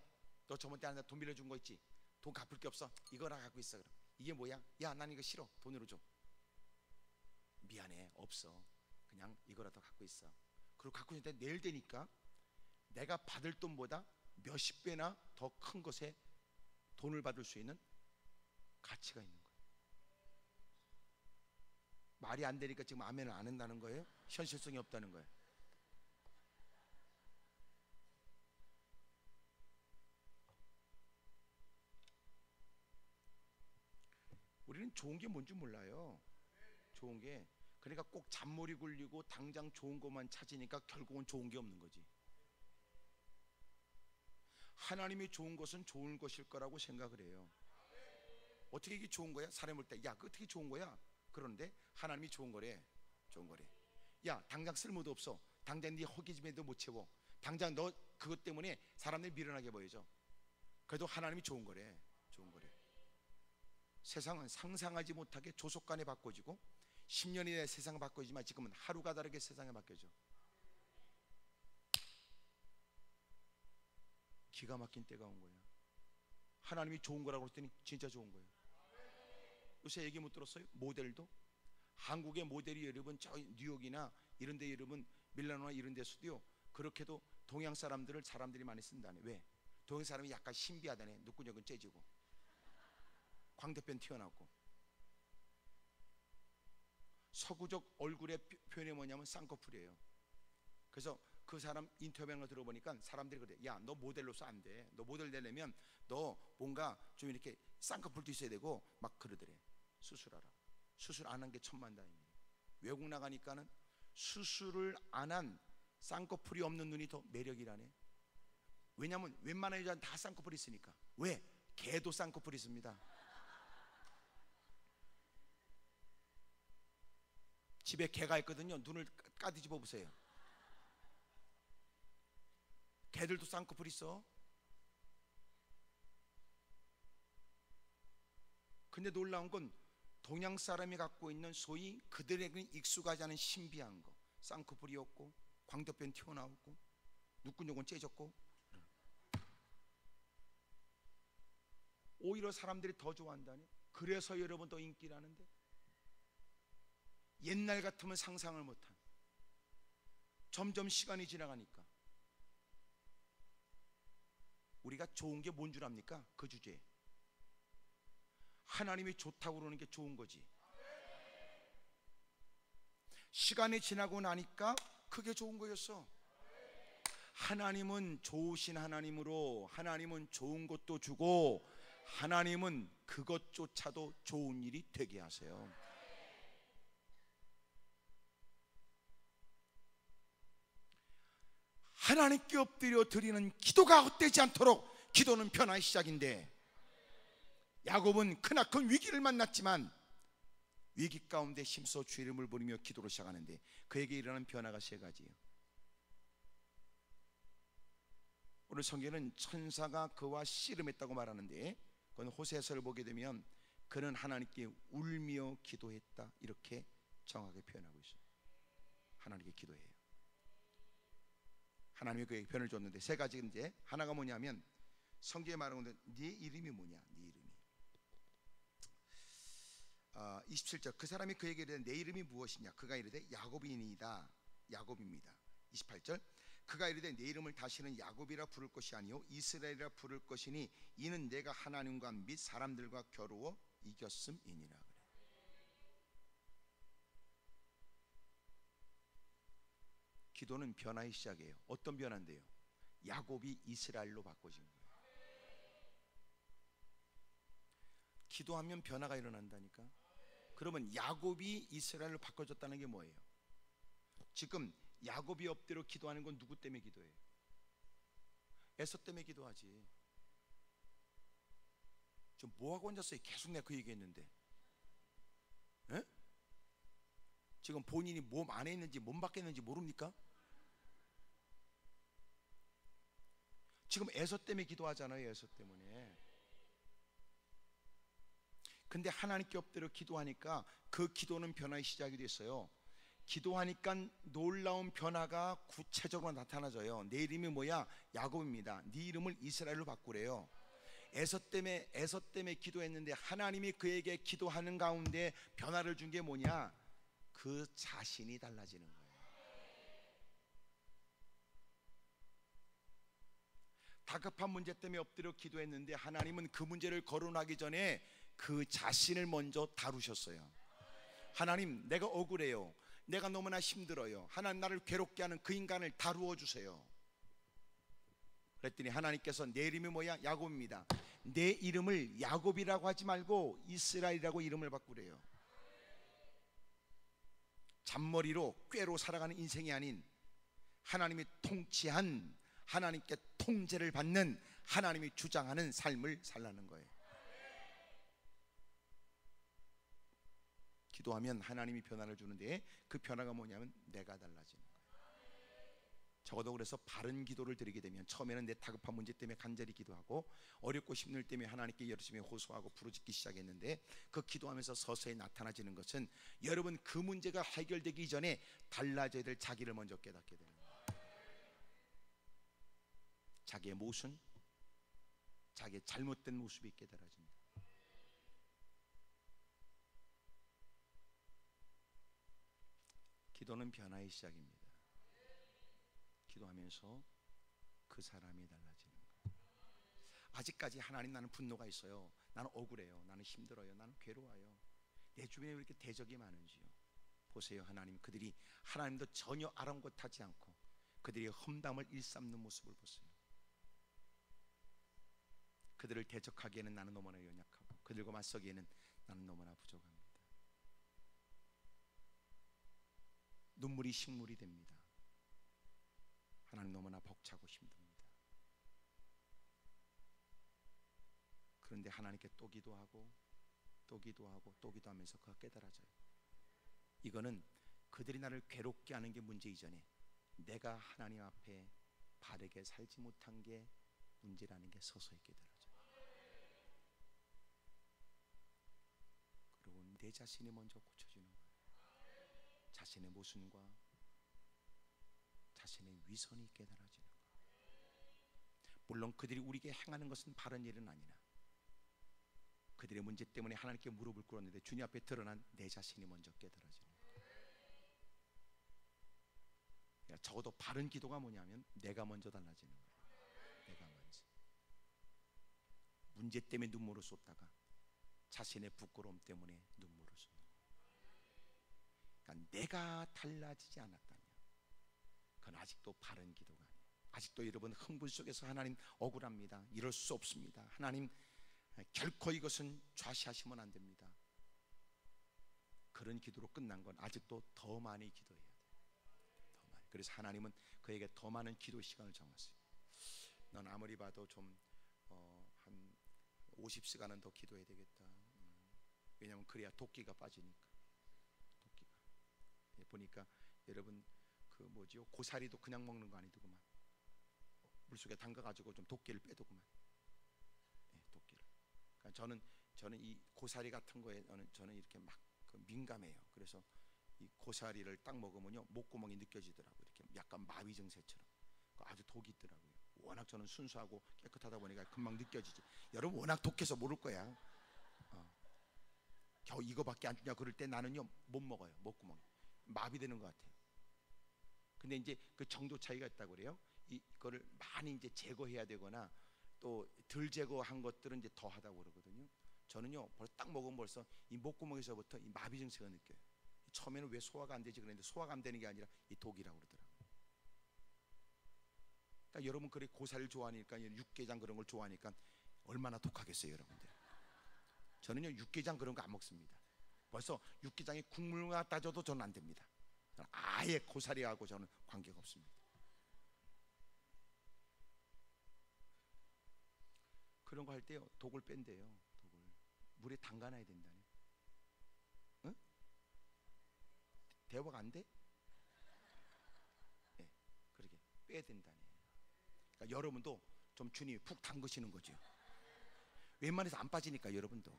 너 저번 때 돈 빌려준 거 있지? 돈 갚을 게 없어. 이거나 갖고 있어. 그럼 이게 뭐야? 야 난 이거 싫어. 돈으로 줘. 미안해 없어. 그냥 이거라도 갖고 있어. 그리고 갖고 있는데 내일 되니까 내가 받을 돈보다 몇십 배나 더 큰 것에 돈을 받을 수 있는 가치가 있는 거예요. 말이 안 되니까 지금 아멘을 안 한다는 거예요? 현실성이 없다는 거예요. 우리는 좋은 게 뭔지 몰라요. 좋은 게 그러니까 꼭 잔머리 굴리고 당장 좋은 것만 찾으니까 결국은 좋은 게 없는 거지. 하나님이 좋은 것은 좋은 것일 거라고 생각을 해요. 어떻게 이게 좋은 거야? 사람이 볼 때 야, 그 어떻게 좋은 거야? 그런데 하나님이 좋은 거래. 좋은 거래. 야, 당장 쓸모도 없어. 당장 네 허기짐에도 못 채워. 당장 너 그것 때문에 사람들이 미련하게 보여져. 그래도 하나님이 좋은 거래. 좋은 거래. 세상은 상상하지 못하게 조속간에 바꿔지고 10년이 내 세상은 바꿔지지만 지금은 하루가 다르게 세상에 바뀌어져. 기가 막힌 때가 온 거야. 하나님이 좋은 거라고 했더니 진짜 좋은 거예요. 요새 얘기 못 들었어요? 모델도 한국의 모델이 여러분 저 뉴욕이나 이런 데 여러분 밀라노나 이런 데서도요 그렇게도 동양 사람들이 많이 쓴다네. 왜? 동양 사람이 약간 신비하다네. 눈구녕은 째지고 광대뼈는 튀어나오고. 서구적 얼굴의 표현이 뭐냐면 쌍꺼풀이에요. 그래서 그 사람 인터뷰하는 거 들어보니까 사람들이 그래. 야, 너 모델로서 안 돼. 너 모델 되려면 너 뭔가 좀 이렇게 쌍꺼풀도 있어야 되고 막 그러더래. 수술하라. 수술 안 한 게 천만다행이에요. 외국 나가니까는 수술을 안 한 쌍꺼풀이 없는 눈이 더 매력이라네. 왜냐면 웬만한 여자는 다 쌍꺼풀이 있으니까. 왜? 개도 쌍꺼풀이 있습니다. 집에 개가 있거든요. 눈을 까뒤집어 보세요. 개들도 쌍꺼풀 있어. 근데 놀라운 건 동양 사람이 갖고 있는 소위 그들에게는 익숙하지 않은 신비한 거. 쌍꺼풀이 없고 광대뼈는 튀어나오고 눈구녕은 째졌고. 오히려 사람들이 더 좋아한다니. 그래서 여러분 더 인기라는데. 옛날 같으면 상상을 못한. 점점 시간이 지나가니까 우리가 좋은 게 뭔 줄 압니까? 그 주제에 하나님이 좋다고 그러는 게 좋은 거지. 시간이 지나고 나니까 그게 좋은 거였어. 하나님은 좋으신 하나님으로 하나님은 좋은 것도 주고 하나님은 그것조차도 좋은 일이 되게 하세요. 하나님께 엎드려 드리는 기도가 헛되지 않도록 기도는 변화의 시작인데, 야곱은 크나큰 위기를 만났지만 위기 가운데 힘써 주의 이름을 부르며 기도로 시작하는데 그에게 일어나는 변화가 세 가지예요. 오늘 성경은 천사가 그와 씨름했다고 말하는데 그건 호세아서를 보게 되면 그는 하나님께 울며 기도했다 이렇게 정확하게 표현하고 있어요. 하나님께 기도해요. 하나님이 그에게 변을 줬는데 세 가지인데 하나가 뭐냐면 성경에 말하는 건데 네 이름이 뭐냐? 네 이름이 27절 그 사람이 그에게 이르되 내 이름이 무엇이냐? 그가 이르되 야곱이니이다. 야곱입니다. 28절 그가 이르되 내 이름을 다시는 야곱이라 부를 것이 아니요 이스라엘이라 부를 것이니 이는 내가 하나님과 및 사람들과 겨루어 이겼음이니라. 그래. 기도는 변화의 시작이에요. 어떤 변화인데요? 야곱이 이스라엘로 바꿔진 거예요. 기도하면 변화가 일어난다니까. 그러면 야곱이 이스라엘로 바꿔졌다는 게 뭐예요? 지금 야곱이 엎드려 기도하는 건 누구 때문에 기도해요? 에서 때문에 기도하지. 좀 뭐하고 앉았어요? 계속 내가 그 얘기했는데 에? 지금 본인이 몸 안에 있는지 몸 밖에 있는지 모릅니까? 지금 에서 때문에 기도하잖아요. 에서 때문에. 근데 하나님께 엎드려 기도하니까 그 기도는 변화의 시작이 됐어요. 기도하니까 놀라운 변화가 구체적으로 나타나져요. 내 이름이 뭐야? 야곱입니다. 네 이름을 이스라엘로 바꾸래요. 에서 때문에 기도했는데 하나님이 그에게 기도하는 가운데 변화를 준 게 뭐냐? 그 자신이 달라지는 거예요. 다급한 문제 때문에 엎드려 기도했는데 하나님은 그 문제를 거론하기 전에 그 자신을 먼저 다루셨어요. 하나님, 내가 억울해요. 내가 너무나 힘들어요. 하나님, 나를 괴롭게 하는 그 인간을 다루어 주세요. 그랬더니 하나님께서 내 이름이 뭐야? 야곱입니다. 내 이름을 야곱이라고 하지 말고 이스라엘이라고 이름을 바꾸래요. 잔머리로 꾀로 살아가는 인생이 아닌 하나님이 통치한, 하나님께 통제를 받는, 하나님이 주장하는 삶을 살라는 거예요. 기도하면 하나님이 변화를 주는데 그 변화가 뭐냐면 내가 달라지는 거예요. 적어도 그래서 바른 기도를 드리게 되면 처음에는 내 다급한 문제 때문에 간절히 기도하고 어렵고 힘들 때문에 하나님께 열심히 호소하고 부르짖기 시작했는데 그 기도하면서 서서히 나타나지는 것은 여러분 그 문제가 해결되기 전에 달라져야 될 자기를 먼저 깨닫게 되는 거예요. 자기의 모순, 자기의 잘못된 모습이 깨달아집니다. 기도는 변화의 시작입니다. 기도하면서 그 사람이 달라지는 거예요. 아직까지 하나님 나는 분노가 있어요. 나는 억울해요. 나는 힘들어요. 나는 괴로워요. 내 주변에 왜 이렇게 대적이 많은지요. 보세요. 하나님 그들이 하나님도 전혀 아랑곳하지 않고 그들이 험담을 일삼는 모습을 보세요. 그들을 대적하기에는 나는 너무나 연약하고 그들과 맞서기에는 나는 너무나 부족합니다. 눈물이 식물이 됩니다. 하나님 너무나 벅차고 힘듭니다. 그런데 하나님께 또 기도하고 또 기도하고 또 기도하면서 그가 깨달아져요. 이거는 그들이 나를 괴롭게 하는 게 문제 이전에 내가 하나님 앞에 바르게 살지 못한 게 문제라는 게 서서히 깨달아져요. 그리고 내 자신이 먼저 고쳐지는 거예요. 자신의 모순과 자신의 위선이 깨달아지는 거예요. 물론 그들이 우리에게 행하는 것은 바른 일은 아니나 그들의 문제 때문에 하나님께 무릎을 꿇었는데 주님 앞에 드러난 내 자신이 먼저 깨달아지는 거예요. 그러니까 적어도 바른 기도가 뭐냐면 내가 먼저 달라지는 거예요. 내가 먼저 문제 때문에 눈물을 쏟다가 자신의 부끄러움 때문에 눈물을 쏟는 거예요. 그러니까 내가 달라지지 않았다면 그건 아직도 바른 기도가 아니에요. 아직도 여러분 흥분 속에서 하나님 억울합니다. 이럴 수 없습니다. 하나님 결코 이것은 좌시하시면 안 됩니다. 그런 기도로 끝난 건 아직도 더 많이 기도해야 돼요. 더 많이. 그래서 하나님은 그에게 더 많은 기도 시간을 정했어요. 넌 아무리 봐도 좀 한 50시간은 더 기도해야 되겠다. 왜냐하면 그래야 도끼가 빠지니까. 도끼가. 보니까 여러분 그 뭐지요? 고사리도 그냥 먹는 거 아니더구만. 물속에 담가가지고 좀 도끼를 빼더구만. 도끼를. 그러니까 저는 이 고사리 같은 거에 저는 이렇게 막 그 민감해요. 그래서 이 고사리를 딱 먹으면요 목구멍이 느껴지더라고요. 이렇게 약간 마비 증세처럼. 아주 독이 있더라고요. 워낙 저는 순수하고 깨끗하다 보니까 금방 느껴지지. 여러분 워낙 독해서 모를 거야. 겨우 이거밖에 안 주냐 그럴 때 나는요 못 먹어요. 목구멍이 마비되는 것 같아요. 근데 이제 그 정도 차이가 있다고 그래요. 이거를 많이 이제 제거해야 되거나 또 덜 제거한 것들은 이제 더 하다고 그러거든요. 저는요 벌써 딱 먹으면 벌써 이 목구멍에서부터 이 마비 증세가 느껴요. 처음에는 왜 소화가 안 되지 그랬는데 소화가 안 되는 게 아니라 이 독이라고 그러더라고요. 그러니까 여러분 그래 고사리를 좋아하니까 육개장 그런 걸 좋아하니까 얼마나 독하겠어요 여러분들. 저는요 육개장 그런 거 안 먹습니다. 벌써 육개장이 국물과 따져도 저는 안 됩니다. 아예 고사리하고 저는 관계가 없습니다. 그런 거 할 때요 독을 뺀대요. 독을 물에 담가놔야 된다니. 응? 대화가 안 돼? 네, 그렇게 빼야 된다니. 그러니까 여러분도 좀 주님이 푹 담그시는 거죠. 웬만해서 안 빠지니까 여러분도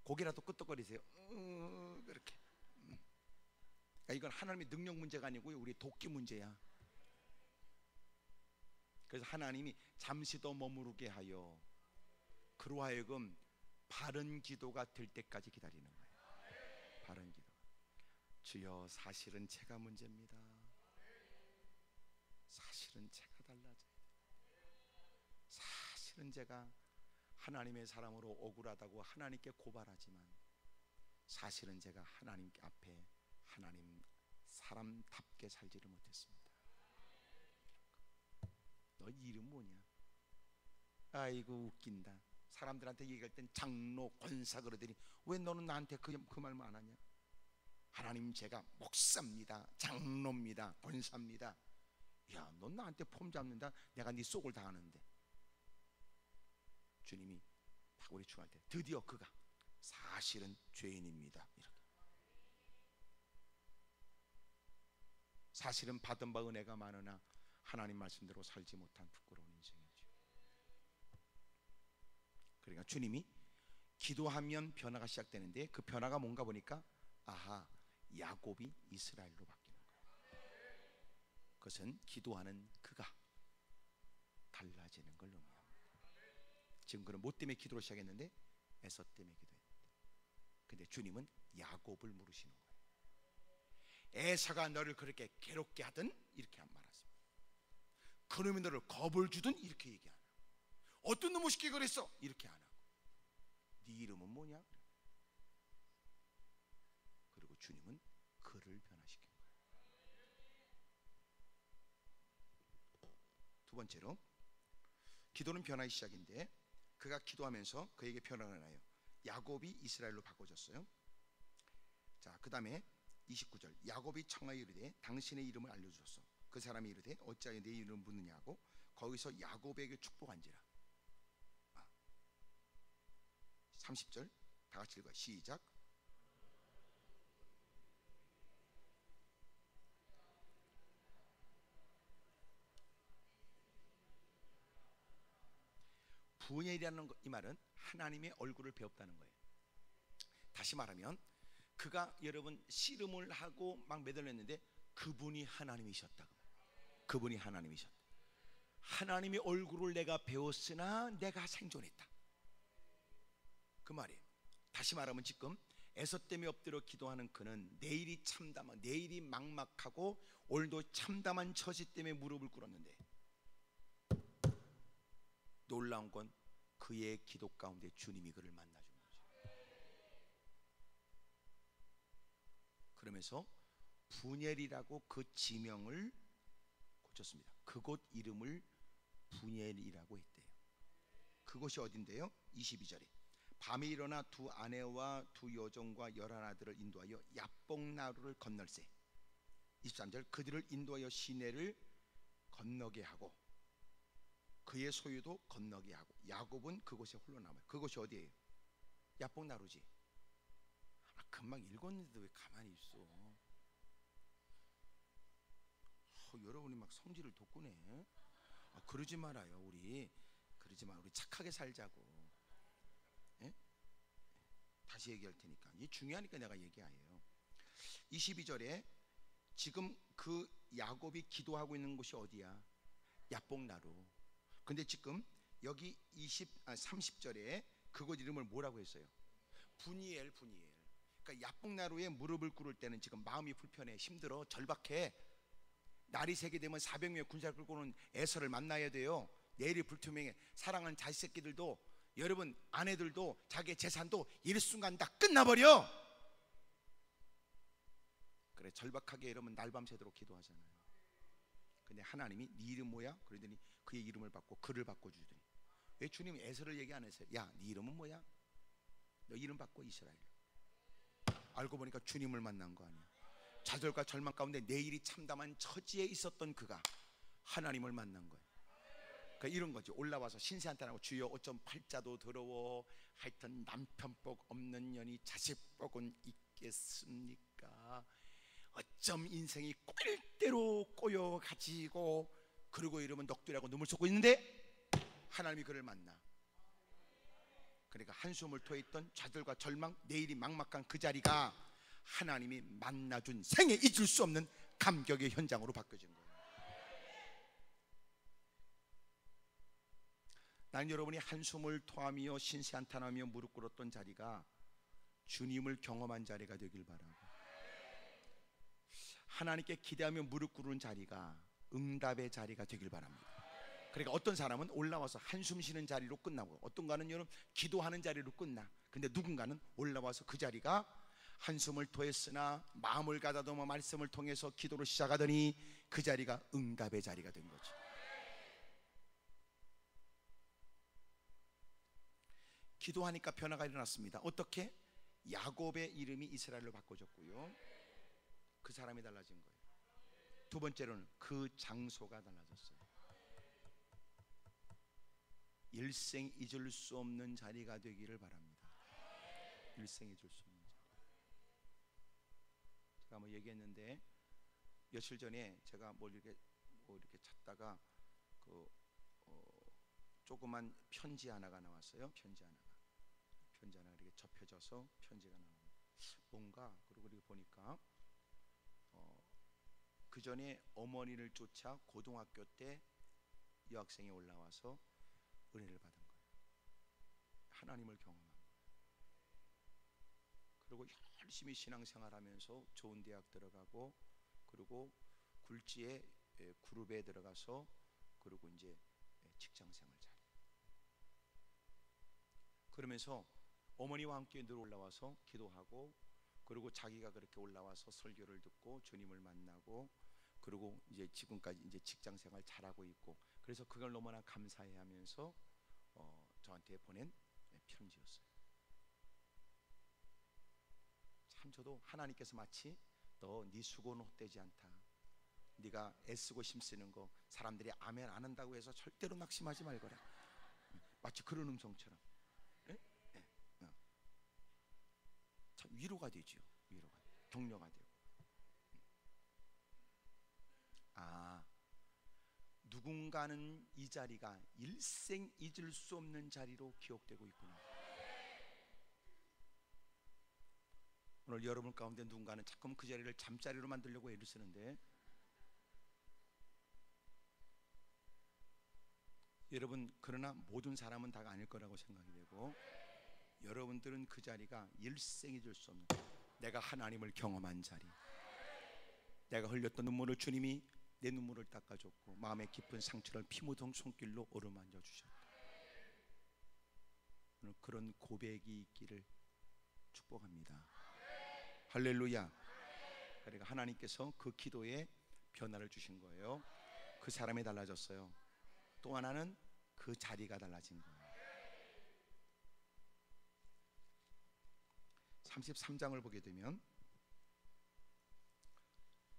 고개라도 끄떡거리세요. 그렇게. 그러니까 이건 하나님의 능력 문제가 아니고요 우리 도끼 문제야. 그래서 하나님이 잠시 더 머무르게 하여 그로 하여금 바른 기도가 될 때까지 기다리는 거예요. 바른 기도. 주여 사실은 제가 문제입니다. 사실은 제가 달라져야 돼요. 사실은 제가 하나님의 사람으로 억울하다고 하나님께 고발하지만 사실은 제가 하나님 앞에 하나님 사람답게 살지를 못했습니다. 너 이름 뭐냐? 아이고 웃긴다. 사람들한테 얘기할 땐 장로 권사 그러더니 왜 너는 나한테 그 말만 안 하냐? 하나님 제가 목사입니다. 장로입니다. 권사입니다. 야, 넌 나한테 폼 잡는다. 내가 네 속을 다 아는데. 주님이 딱 우리 충할 때 드디어 그가 사실은 죄인입니다. 이렇게. 사실은 받은 바 은혜가 많으나 하나님 말씀대로 살지 못한 부끄러운 인생이죠. 그러니까 주님이 기도하면 변화가 시작되는데 그 변화가 뭔가 보니까 아하, 야곱이 이스라엘로 바뀌는 거예요. 그것은 기도하는 그가 달라지는 걸 의미합니다. 지금 그는 뭐 때문에 기도를 시작했는데 에서 때문에 기도했다. 근데 주님은 야곱을 물으시는 거예요. 에서가 너를 그렇게 괴롭게 하든 이렇게 안 말하십니다. 그놈이 너를 겁을 주든 이렇게 얘기 안 하고, 어떤 놈의 쉽게 그랬어 이렇게 안 하고, 네 이름은 뭐냐? 그리고 주님은 그를 변화시킨 거예요. 두 번째로 기도는 변화의 시작인데 그가 기도하면서 그에게 변화가 나요. 야곱이 이스라엘로 바꿔졌어요. 자, 그 다음에 29절, 야곱이 청하여 이르되 당신의 이름을 알려주소서. 그 사람이 이르되 어찌하여 내 이름을 묻느냐고 거기서 야곱에게 축복한지라. 30절 다 같이 읽어요. 시작. 분열이라는 이 말은 하나님의 얼굴을 배웠다는 거예요. 다시 말하면 그가 여러분 씨름을 하고 막 매달렸는데 그분이 하나님이셨다. 그분이 하나님이셨다. 하나님의 얼굴을 내가 배웠으나 내가 생존했다. 그 말이에요. 다시 말하면 지금 에서 때문에 엎드려 기도하는 그는 내일이 참담한, 내일이 막막하고 오늘도 참담한 처지 때문에 무릎을 꿇었는데 놀라운 건 그의 기도 가운데 주님이 그를 만나준 거죠. 그러면서 분엘이라고 그 지명을 고쳤습니다. 그곳 이름을 분엘이라고 했대요. 그곳이 어딘데요? 22절에 밤에 일어나 두 아내와 두 여종과 11아들을 인도하여 야복나루를 건널세. 23절 그들을 인도하여 시내를 건너게 하고 그의 소유도 건너게 하고 야곱은 그곳에 홀로 남아요. 그곳이 어디예요? 야복나루지. 금방 읽었는데도 왜 가만히 있어? 여러분이 막 성질을 돋구네. 그러지 말아요. 우리 그러지 마. 우리 착하게 살자고. 예? 다시 얘기할 테니까. 이게 중요하니까 내가 얘기해요. 22절에 지금 그 야곱이 기도하고 있는 곳이 어디야? 야복나루. 근데 지금 여기 30절에 그곳 이름을 뭐라고 했어요? 분이엘. 그러니까 야복나루에 무릎을 꿇을 때는 지금 마음이 불편해, 힘들어, 절박해. 날이 새게 되면 400명의 군사를 끌고는 에서를 만나야 돼요. 내일이 불투명해. 사랑하는 자식 새끼들도, 여러분 아내들도, 자기의 재산도 일순간 다 끝나버려. 그래, 절박하게 여러분 날밤 새도록 기도하잖아요. 근데 하나님이 네 이름 뭐야? 그러더니 그의 이름을 받고 그를 바꿔주더니, 왜 주님이 에서를 얘기 안 했어요? 야, 네 이름은 뭐야? 너 이름 바꿔 이스라엘. 알고 보니까 주님을 만난 거 아니야. 좌절과 절망 가운데 내일이 참담한 처지에 있었던 그가 하나님을 만난 거예요. 그러니까 이런 거지. 올라와서 신세한테 하고 주여 어쩜 팔자도 더러워, 하여튼 남편복 없는 년이 자식복은 있겠습니까? 어쩜 인생이 꼬일 대로 꼬여가지고, 그러고 이러면 넋두리하고 눈물 쏟고 있는데 하나님이 그를 만나. 그러니까 한숨을 토했던 좌절과 절망, 내일이 막막한 그 자리가 하나님이 만나준 생애 잊을 수 없는 감격의 현장으로 바뀌어진 거예요. 난 여러분이 한숨을 토하며 신세한탄하며 무릎 꿇었던 자리가 주님을 경험한 자리가 되길 바라고, 하나님께 기대하며 무릎 꿇은 자리가 응답의 자리가 되길 바랍니다. 그러니까 어떤 사람은 올라와서 한숨 쉬는 자리로 끝나고, 어떤 가는 여러분 기도하는 자리로 끝나. 근데 누군가는 올라와서 그 자리가 한숨을 토했으나 마음을 가다듬어 말씀을 통해서 기도를 시작하더니 그 자리가 응답의 자리가 된 거죠. 기도하니까 변화가 일어났습니다. 어떻게? 야곱의 이름이 이스라엘로 바꿔졌고요, 그 사람이 달라진 거예요. 두 번째로는 그 장소가 달라졌어요. 일생 잊을 수 없는 자리가 되기를 바랍니다. 일생에 줄 수 없는 자리. 제가 뭐 얘기했는데 며칠 전에 제가 뭐 이렇게 찾다가 그 조그만 편지 하나가 나왔어요. 편지 하나 이렇게 접혀져서 편지가 나옵니다. 뭔가 그리고 보니까 그 전에 어머니를 쫓아 고등학교 때 여학생이 올라와서 은혜를 받은 거예요. 하나님을 경험한 거예요. 그리고 열심히 신앙생활하면서 좋은 대학 들어가고, 그리고 굴지에 그룹에 들어가서, 그리고 이제 직장생활 잘. 그러면서 어머니와 함께 늘 올라와서 기도하고, 그리고 자기가 그렇게 올라와서 설교를 듣고 주님을 만나고, 그리고 이제 지금까지 이제 직장생활 잘하고 있고, 그래서 그걸 너무나 감사해하면서 저한테 보낸 편지였어요. 참 저도 하나님께서 마치 너 네 수고는 헛되지 않다. 네가 애쓰고 힘쓰는 거 사람들이 아멘 안 한다고 해서 절대로 낙심하지 말거라. 마치 그런 음성처럼. 참 위로가 되죠. 위로가, 격려가 되고. 누군가는 이 자리가 일생 잊을 수 없는 자리로 기억되고 있구나. 오늘 여러분 가운데 누군가는 자꾸 그 자리를 잠자리로 만들려고 애를 쓰는데, 여러분 그러나 모든 사람은 다가 아닐 거라고 생각이 되고, 여러분들은 그 자리가 일생 잊을 수 없는, 내가 하나님을 경험한 자리, 내가 흘렸던 눈물을 주님이 내 눈물을 닦아줬고 마음의 깊은 상처를 피 묻은 손길로 어루만져 주셨다. 오늘 그런 고백이 있기를 축복합니다. 할렐루야. 그러니까 하나님께서 그 기도에 변화를 주신 거예요. 그 사람이 달라졌어요. 또 하나는 그 자리가 달라진 거예요. 33장을 보게 되면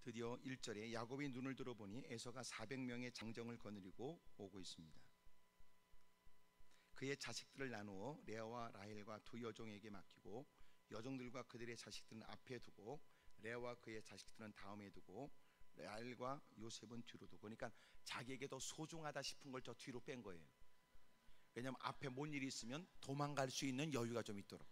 드디어 1절에 야곱이 눈을 들어보니 에서가 400명의 장정을 거느리고 오고 있습니다. 그의 자식들을 나누어 레아와 라헬과 두 여종에게 맡기고, 여종들과 그들의 자식들은 앞에 두고 레아와 그의 자식들은 다음에 두고 라헬과 요셉은 뒤로 두고, 그러니까 자기에게 더 소중하다 싶은 걸 저 뒤로 뺀 거예요. 왜냐하면 앞에 뭔 일이 있으면 도망갈 수 있는 여유가 좀 있도록.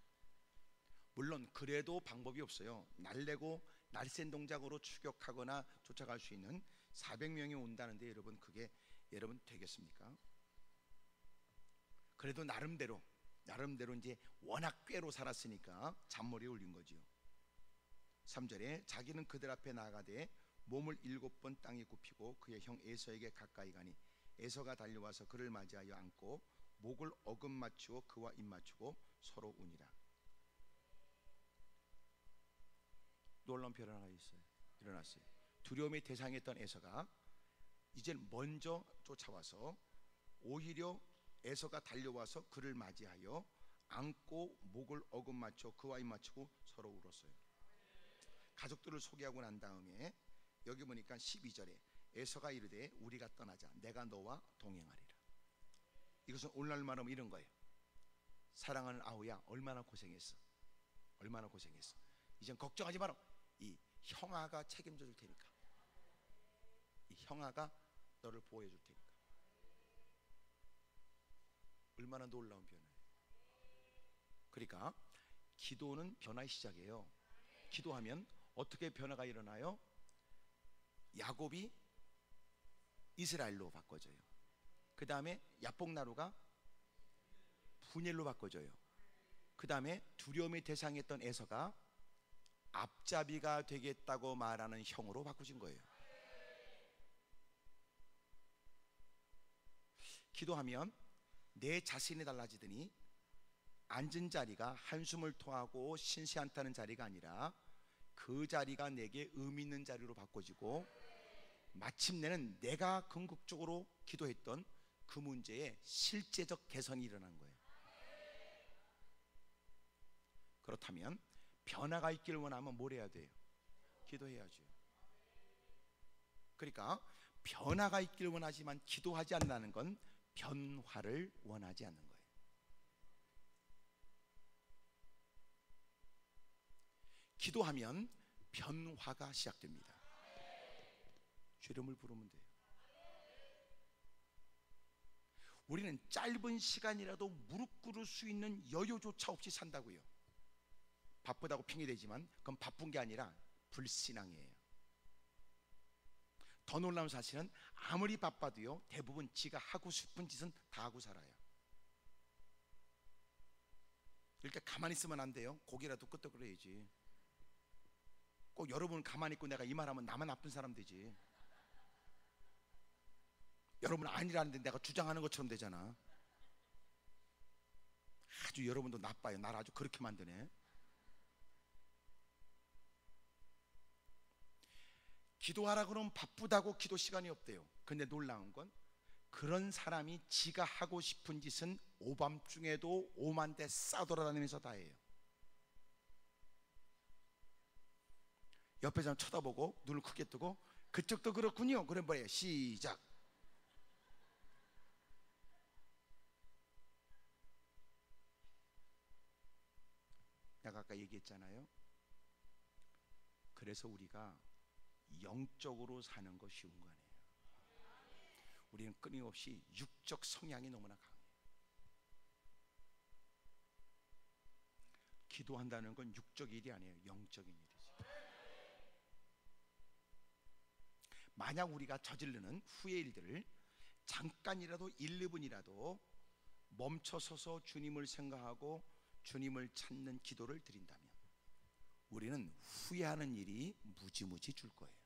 물론 그래도 방법이 없어요. 날래고 날쌘 동작으로 추격하거나 쫓아갈 수 있는 400명이 온다는데 여러분 그게 여러분 되겠습니까? 그래도 나름대로 이제 워낙 꾀로 살았으니까 잔머리에 올린 거지요. 3절에 자기는 그들 앞에 나아가되 몸을 7번 땅에 굽히고 그의 형 에서에게 가까이 가니 에서가 달려와서 그를 맞이하여 안고 목을 어금 맞추고 그와 입 맞추고 서로 우니라. 놀라운 변화가 일어났어요. 두려움의 대상이었던 에서가 이제 먼저 쫓아와서 오히려 에서가 달려와서 그를 맞이하여 안고 목을 어금 맞춰 그와 입 맞추고 서로 울었어요. 가족들을 소개하고 난 다음에 여기 보니까 12절에 에서가 이르되 우리가 떠나자. 내가 너와 동행하리라. 이것은 오늘날 말하면 이런 거예요. 사랑하는 아우야, 얼마나 고생했어. 이젠 걱정하지 마라. 이 형아가 책임져 줄 테니까. 이 형아가 너를 보호해 줄 테니까. 얼마나 놀라운 변화예요. 그러니까 기도는 변화의 시작이에요. 기도하면 어떻게 변화가 일어나요? 야곱이 이스라엘로 바꿔져요. 그 다음에 야복나루가 분열로 바꿔져요. 그 다음에 두려움의 대상이었던 에서가 앞잡이가 되겠다고 말하는 형으로 바꾸신 거예요. 기도하면 내 자신이 달라지더니 앉은 자리가 한숨을 토하고 신세 한타는 자리가 아니라 그 자리가 내게 의미 있는 자리로 바꿔지고, 마침내는 내가 궁극적으로 기도했던 그 문제의 실제적 개선이 일어난 거예요. 그렇다면 변화가 있기를 원하면 뭘 해야 돼요? 기도해야죠. 그러니까 변화가 있기를 원하지만 기도하지 않는다는 건 변화를 원하지 않는 거예요. 기도하면 변화가 시작됩니다. 주 이름을 부르면 돼요. 우리는 짧은 시간이라도 무릎 꿇을 수 있는 여유조차 없이 산다고요. 바쁘다고 핑계대지만 그건 바쁜 게 아니라 불신앙이에요. 더 놀라운 사실은 아무리 바빠도요, 대부분 지가 하고 싶은 짓은 다 하고 살아요. 이렇게 가만히 있으면 안 돼요. 고개라도 끄덕거려야지. 꼭 여러분 가만히 있고 내가 이 말하면 나만 나쁜 사람 되지. 여러분 아니라는데 내가 주장하는 것처럼 되잖아. 아주 여러분도 나빠요. 나를 아주 그렇게 만드네. 기도하라 그러면 바쁘다고 기도 시간이 없대요. 근데 놀라운 건 그런 사람이 지가 하고 싶은 짓은 오밤중에도 오만대 싸돌아다니면서 다 해요. 옆에 사람 쳐다보고 눈을 크게 뜨고 그쪽도 그렇군요. 그럼 뭐예요? 시작. 내가 아까 얘기했잖아요. 그래서 우리가 영적으로 사는 거 쉬운 거 아니에요. 우리는 끊임없이 육적 성향이 너무나 강해요. 기도한다는 건 육적 일이 아니에요. 영적인 일이죠. 만약 우리가 저지르는 후의 일들을 잠깐이라도 1, 2분이라도 멈춰서서 주님을 생각하고 주님을 찾는 기도를 드린다면 우리는 후회하는 일이 무지무지 줄 거예요.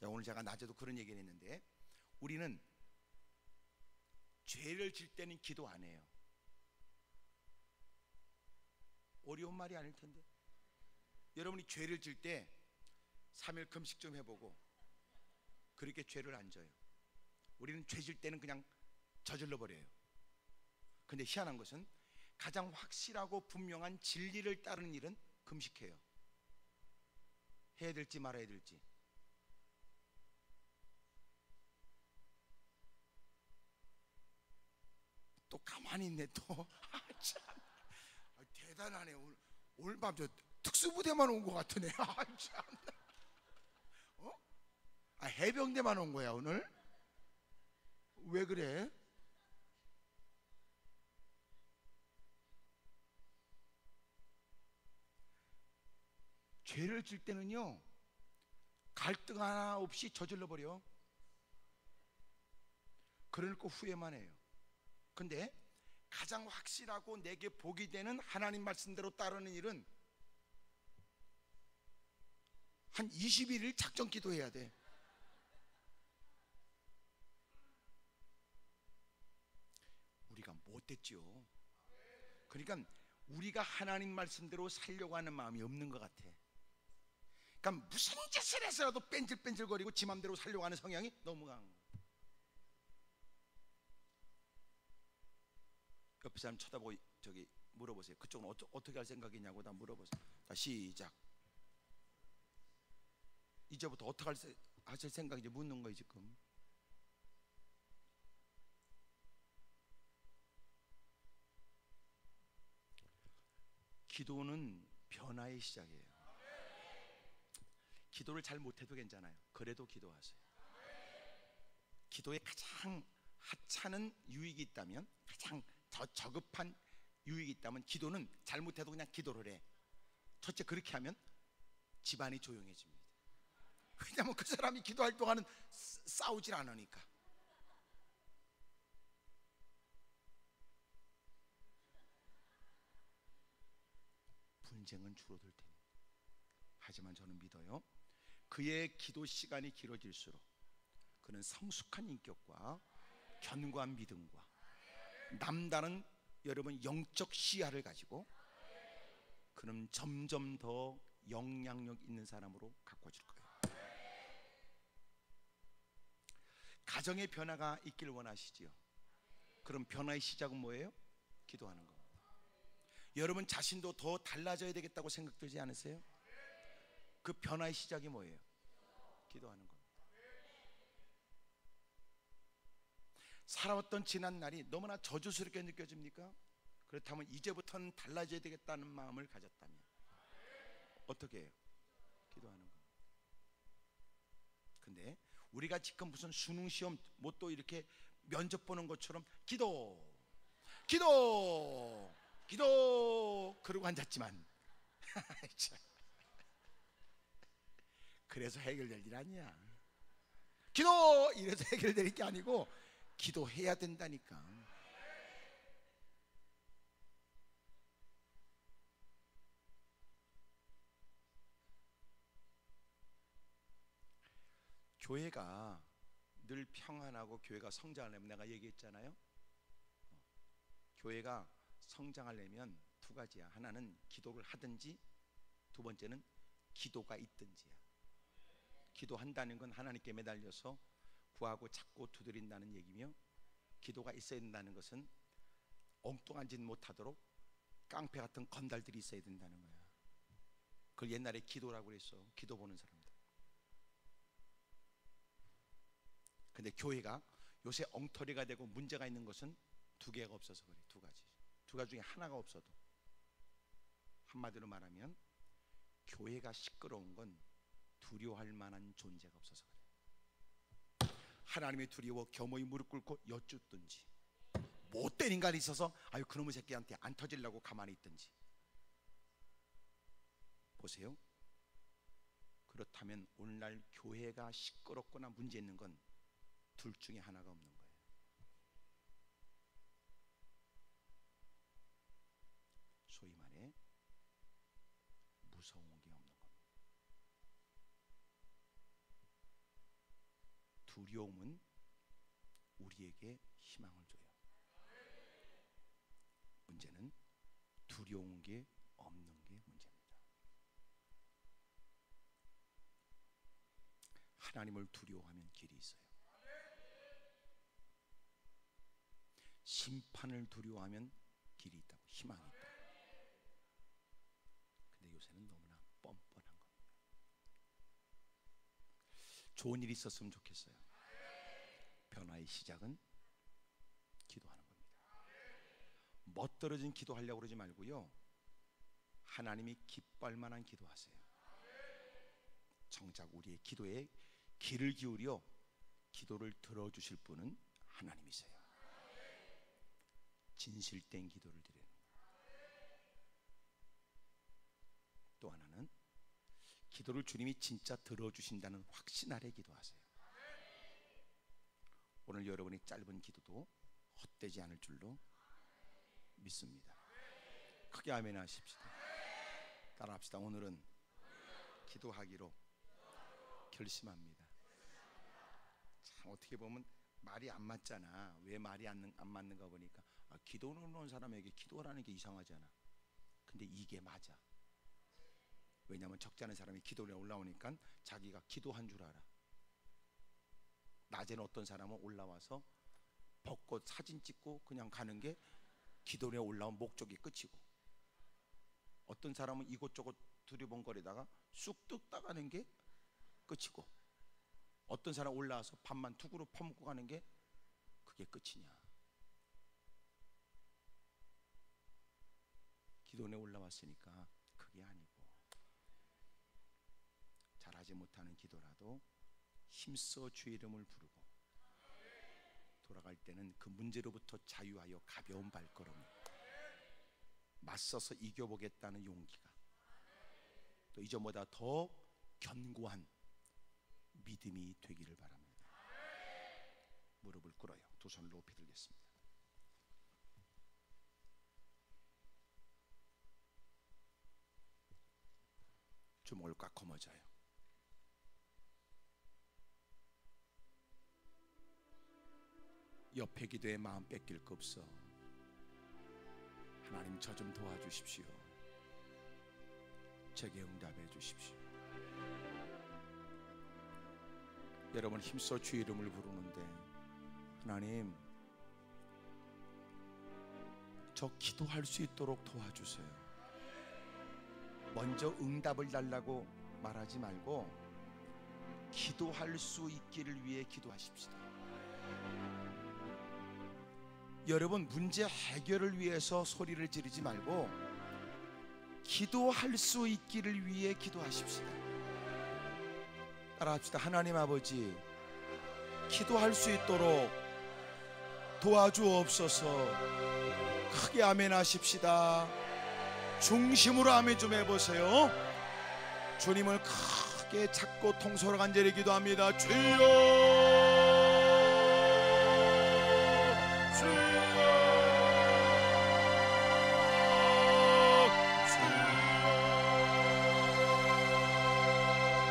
오늘 제가 낮에도 그런 얘기를 했는데 우리는 죄를 질 때는 기도 안 해요. 어려운 말이 아닐 텐데 여러분이 죄를 질 때 3일 금식 좀 해보고 그렇게 죄를 안 져요. 우리는 죄 질 때는 그냥 저질러 버려요. 근데 희한한 것은 가장 확실하고 분명한 진리를 따르는 일은 금식해요. 해야 될지 말아야 될지. 또 가만히 있네 또. 참. 대단하네. 오늘 밤 저 특수부대만 온 것 같으네. 참. 해병대만 온 거야 오늘? 왜 그래? 죄를 질 때는요 갈등 하나 없이 저질러 버려. 그러니까 후회만 해요. 근데 가장 확실하고 내게 복이 되는 하나님 말씀대로 따르는 일은 한 21일 작전 기도해야 돼. 우리가 못됐죠. 그러니까 우리가 하나님 말씀대로 살려고 하는 마음이 없는 것 같아. 그러니까 무슨 짓을 해서라도 뺀질뺀질거리고 지 맘대로 살려고 하는 성향이 너무 강한 거야. 옆에 사람 쳐다보고 저기 물어보세요. 그쪽은 어떻게 할 생각이냐고 다 물어보세요. 자, 시작. 이제부터 어떻게 하실 생각인지 묻는 거예요 지금. 기도는 변화의 시작이에요. 기도를 잘 못해도 괜찮아요. 그래도 기도하세요. 기도에 가장 하찮은 유익이 있다면, 가장 저급한 유익이 있다면 기도는 잘못해도 그냥 기도를 해. 첫째, 그렇게 하면 집안이 조용해집니다. 왜냐하면 그 사람이 기도할 동안은 싸우질 않으니까. 분쟁은 줄어들 테니. 하지만 저는 믿어요. 그의 기도 시간이 길어질수록 그는 성숙한 인격과 견고한 믿음과 남다른 여러분 영적 시야를 가지고 그는 점점 더 영향력 있는 사람으로 가꿔질 거예요. 가정의 변화가 있길 원하시지요? 그럼 변화의 시작은 뭐예요? 기도하는 거. 여러분 자신도 더 달라져야 되겠다고 생각되지 않으세요? 그 변화의 시작이 뭐예요? 기도하는 겁니다. 살아왔던 지난 날이 너무나 저주스럽게 느껴집니까? 그렇다면 이제부터는 달라져야 되겠다는 마음을 가졌다면 어떻게 해요? 기도하는 거. 근데 우리가 지금 무슨 수능 시험 뭐 또 이렇게 면접 보는 것처럼 기도 기도 기도 그러고 앉았지만 그래서 해결될 일 아니야. 기도 이래서 해결될 게 아니고 기도해야 된다니까. 교회가 늘 평안하고 교회가 성장하려면, 내가 얘기했잖아요. 교회가 성장하려면 두 가지야. 하나는 기도를 하든지, 두 번째는 기도가 있든지야. 기도한다는 건 하나님께 매달려서 구하고 찾고 두드린다는 얘기며, 기도가 있어야 된다는 것은 엉뚱한 짓 못하도록 깡패 같은 건달들이 있어야 된다는 거야. 그걸 옛날에 기도라고 그랬어. 기도 보는 사람들. 근데 교회가 요새 엉터리가 되고 문제가 있는 것은 두 개가 없어서 그래. 두 가지. 두 가지 중에 하나가 없어도, 한마디로 말하면 교회가 시끄러운 건 두려워할 만한 존재가 없어서 그래. 하나님의 두려워 겸허히 무릎 꿇고 여쭙든지, 못된 인간이 있어서 아유 그놈의 새끼한테 안 터지려고 가만히 있든지. 보세요. 그렇다면 오늘날 교회가 시끄럽거나 문제 있는 건 둘 중에 하나가 없는 거예요. 소위 말해 무서운 게 없는 겁니다. 두려움은 우리에게 희망을 줘요. 문제는 두려운 게 없는 게 문제입니다. 하나님을 두려워하면 길이 있어요. 심판을 두려워하면 길이 있다고, 희망이 있다고. 근데 요새는 너무나 뻔뻔한 겁니다. 좋은 일이 있었으면 좋겠어요. 변화의 시작은 기도하는 겁니다. 멋들어진 기도하려고 그러지 말고요, 하나님이 기뻐할 만한 기도하세요. 정작 우리의 기도에 귀를 기울여 기도를 들어주실 분은 하나님이세요. 진실된 기도를 드리는 거예요. 또 하나는 기도를 주님이 진짜 들어주신다는 확신 아래 기도하세요. 오늘 여러분의 짧은 기도도 헛되지 않을 줄로 믿습니다. 크게 아멘 하십시다. 따라합시다. 오늘은 기도하기로 결심합니다. 참 어떻게 보면 말이 안 맞잖아. 왜 말이 안 맞는가 보니까 기도는 온 사람에게 기도라는 게 이상하잖아. 근데 이게 맞아. 왜냐하면 적지 않은 사람이 기도에 올라오니까 자기가 기도한 줄 알아. 낮에는 어떤 사람은 올라와서 벚꽃 사진 찍고 그냥 가는 게 기도에 올라온 목적이 끝이고, 어떤 사람은 이곳저곳 두리번거리다가 쑥뚝 따가는 게 끝이고, 어떤 사람 올라와서 밥만 툭으로 퍼먹고 가는 게 그게 끝이냐. 기도에 올라왔으니까 그게 아니고, 잘하지 못하는 기도라도 힘써 주의 이름을 부르고 돌아갈 때는 그 문제로부터 자유하여 가벼운 발걸음, 맞서서 이겨보겠다는 용기가, 또 이전보다 더 견고한 믿음이 되기를 바랍니다. 무릎을 꿇어요. 두 손을 높이 들겠습니다. 주먹을 꽉 거머져요. 옆에 기도에 마음 뺏길 거 없어. 하나님 저 좀 도와주십시오. 제게 응답해 주십시오. 여러분 힘써 주의 이름을 부르는데, 하나님 저 기도할 수 있도록 도와주세요. 먼저 응답을 달라고 말하지 말고 기도할 수 있기를 위해 기도하십시다. 여러분 문제 해결을 위해서 소리를 지르지 말고 기도할 수 있기를 위해 기도하십시다. 따라합시다. 하나님 아버지, 기도할 수 있도록 도와주옵소서. 크게 아멘 하십시다. 중심으로 아멘 좀 해보세요. 주님을 크게 찾고 통솔어 간절히 기도합니다. 주여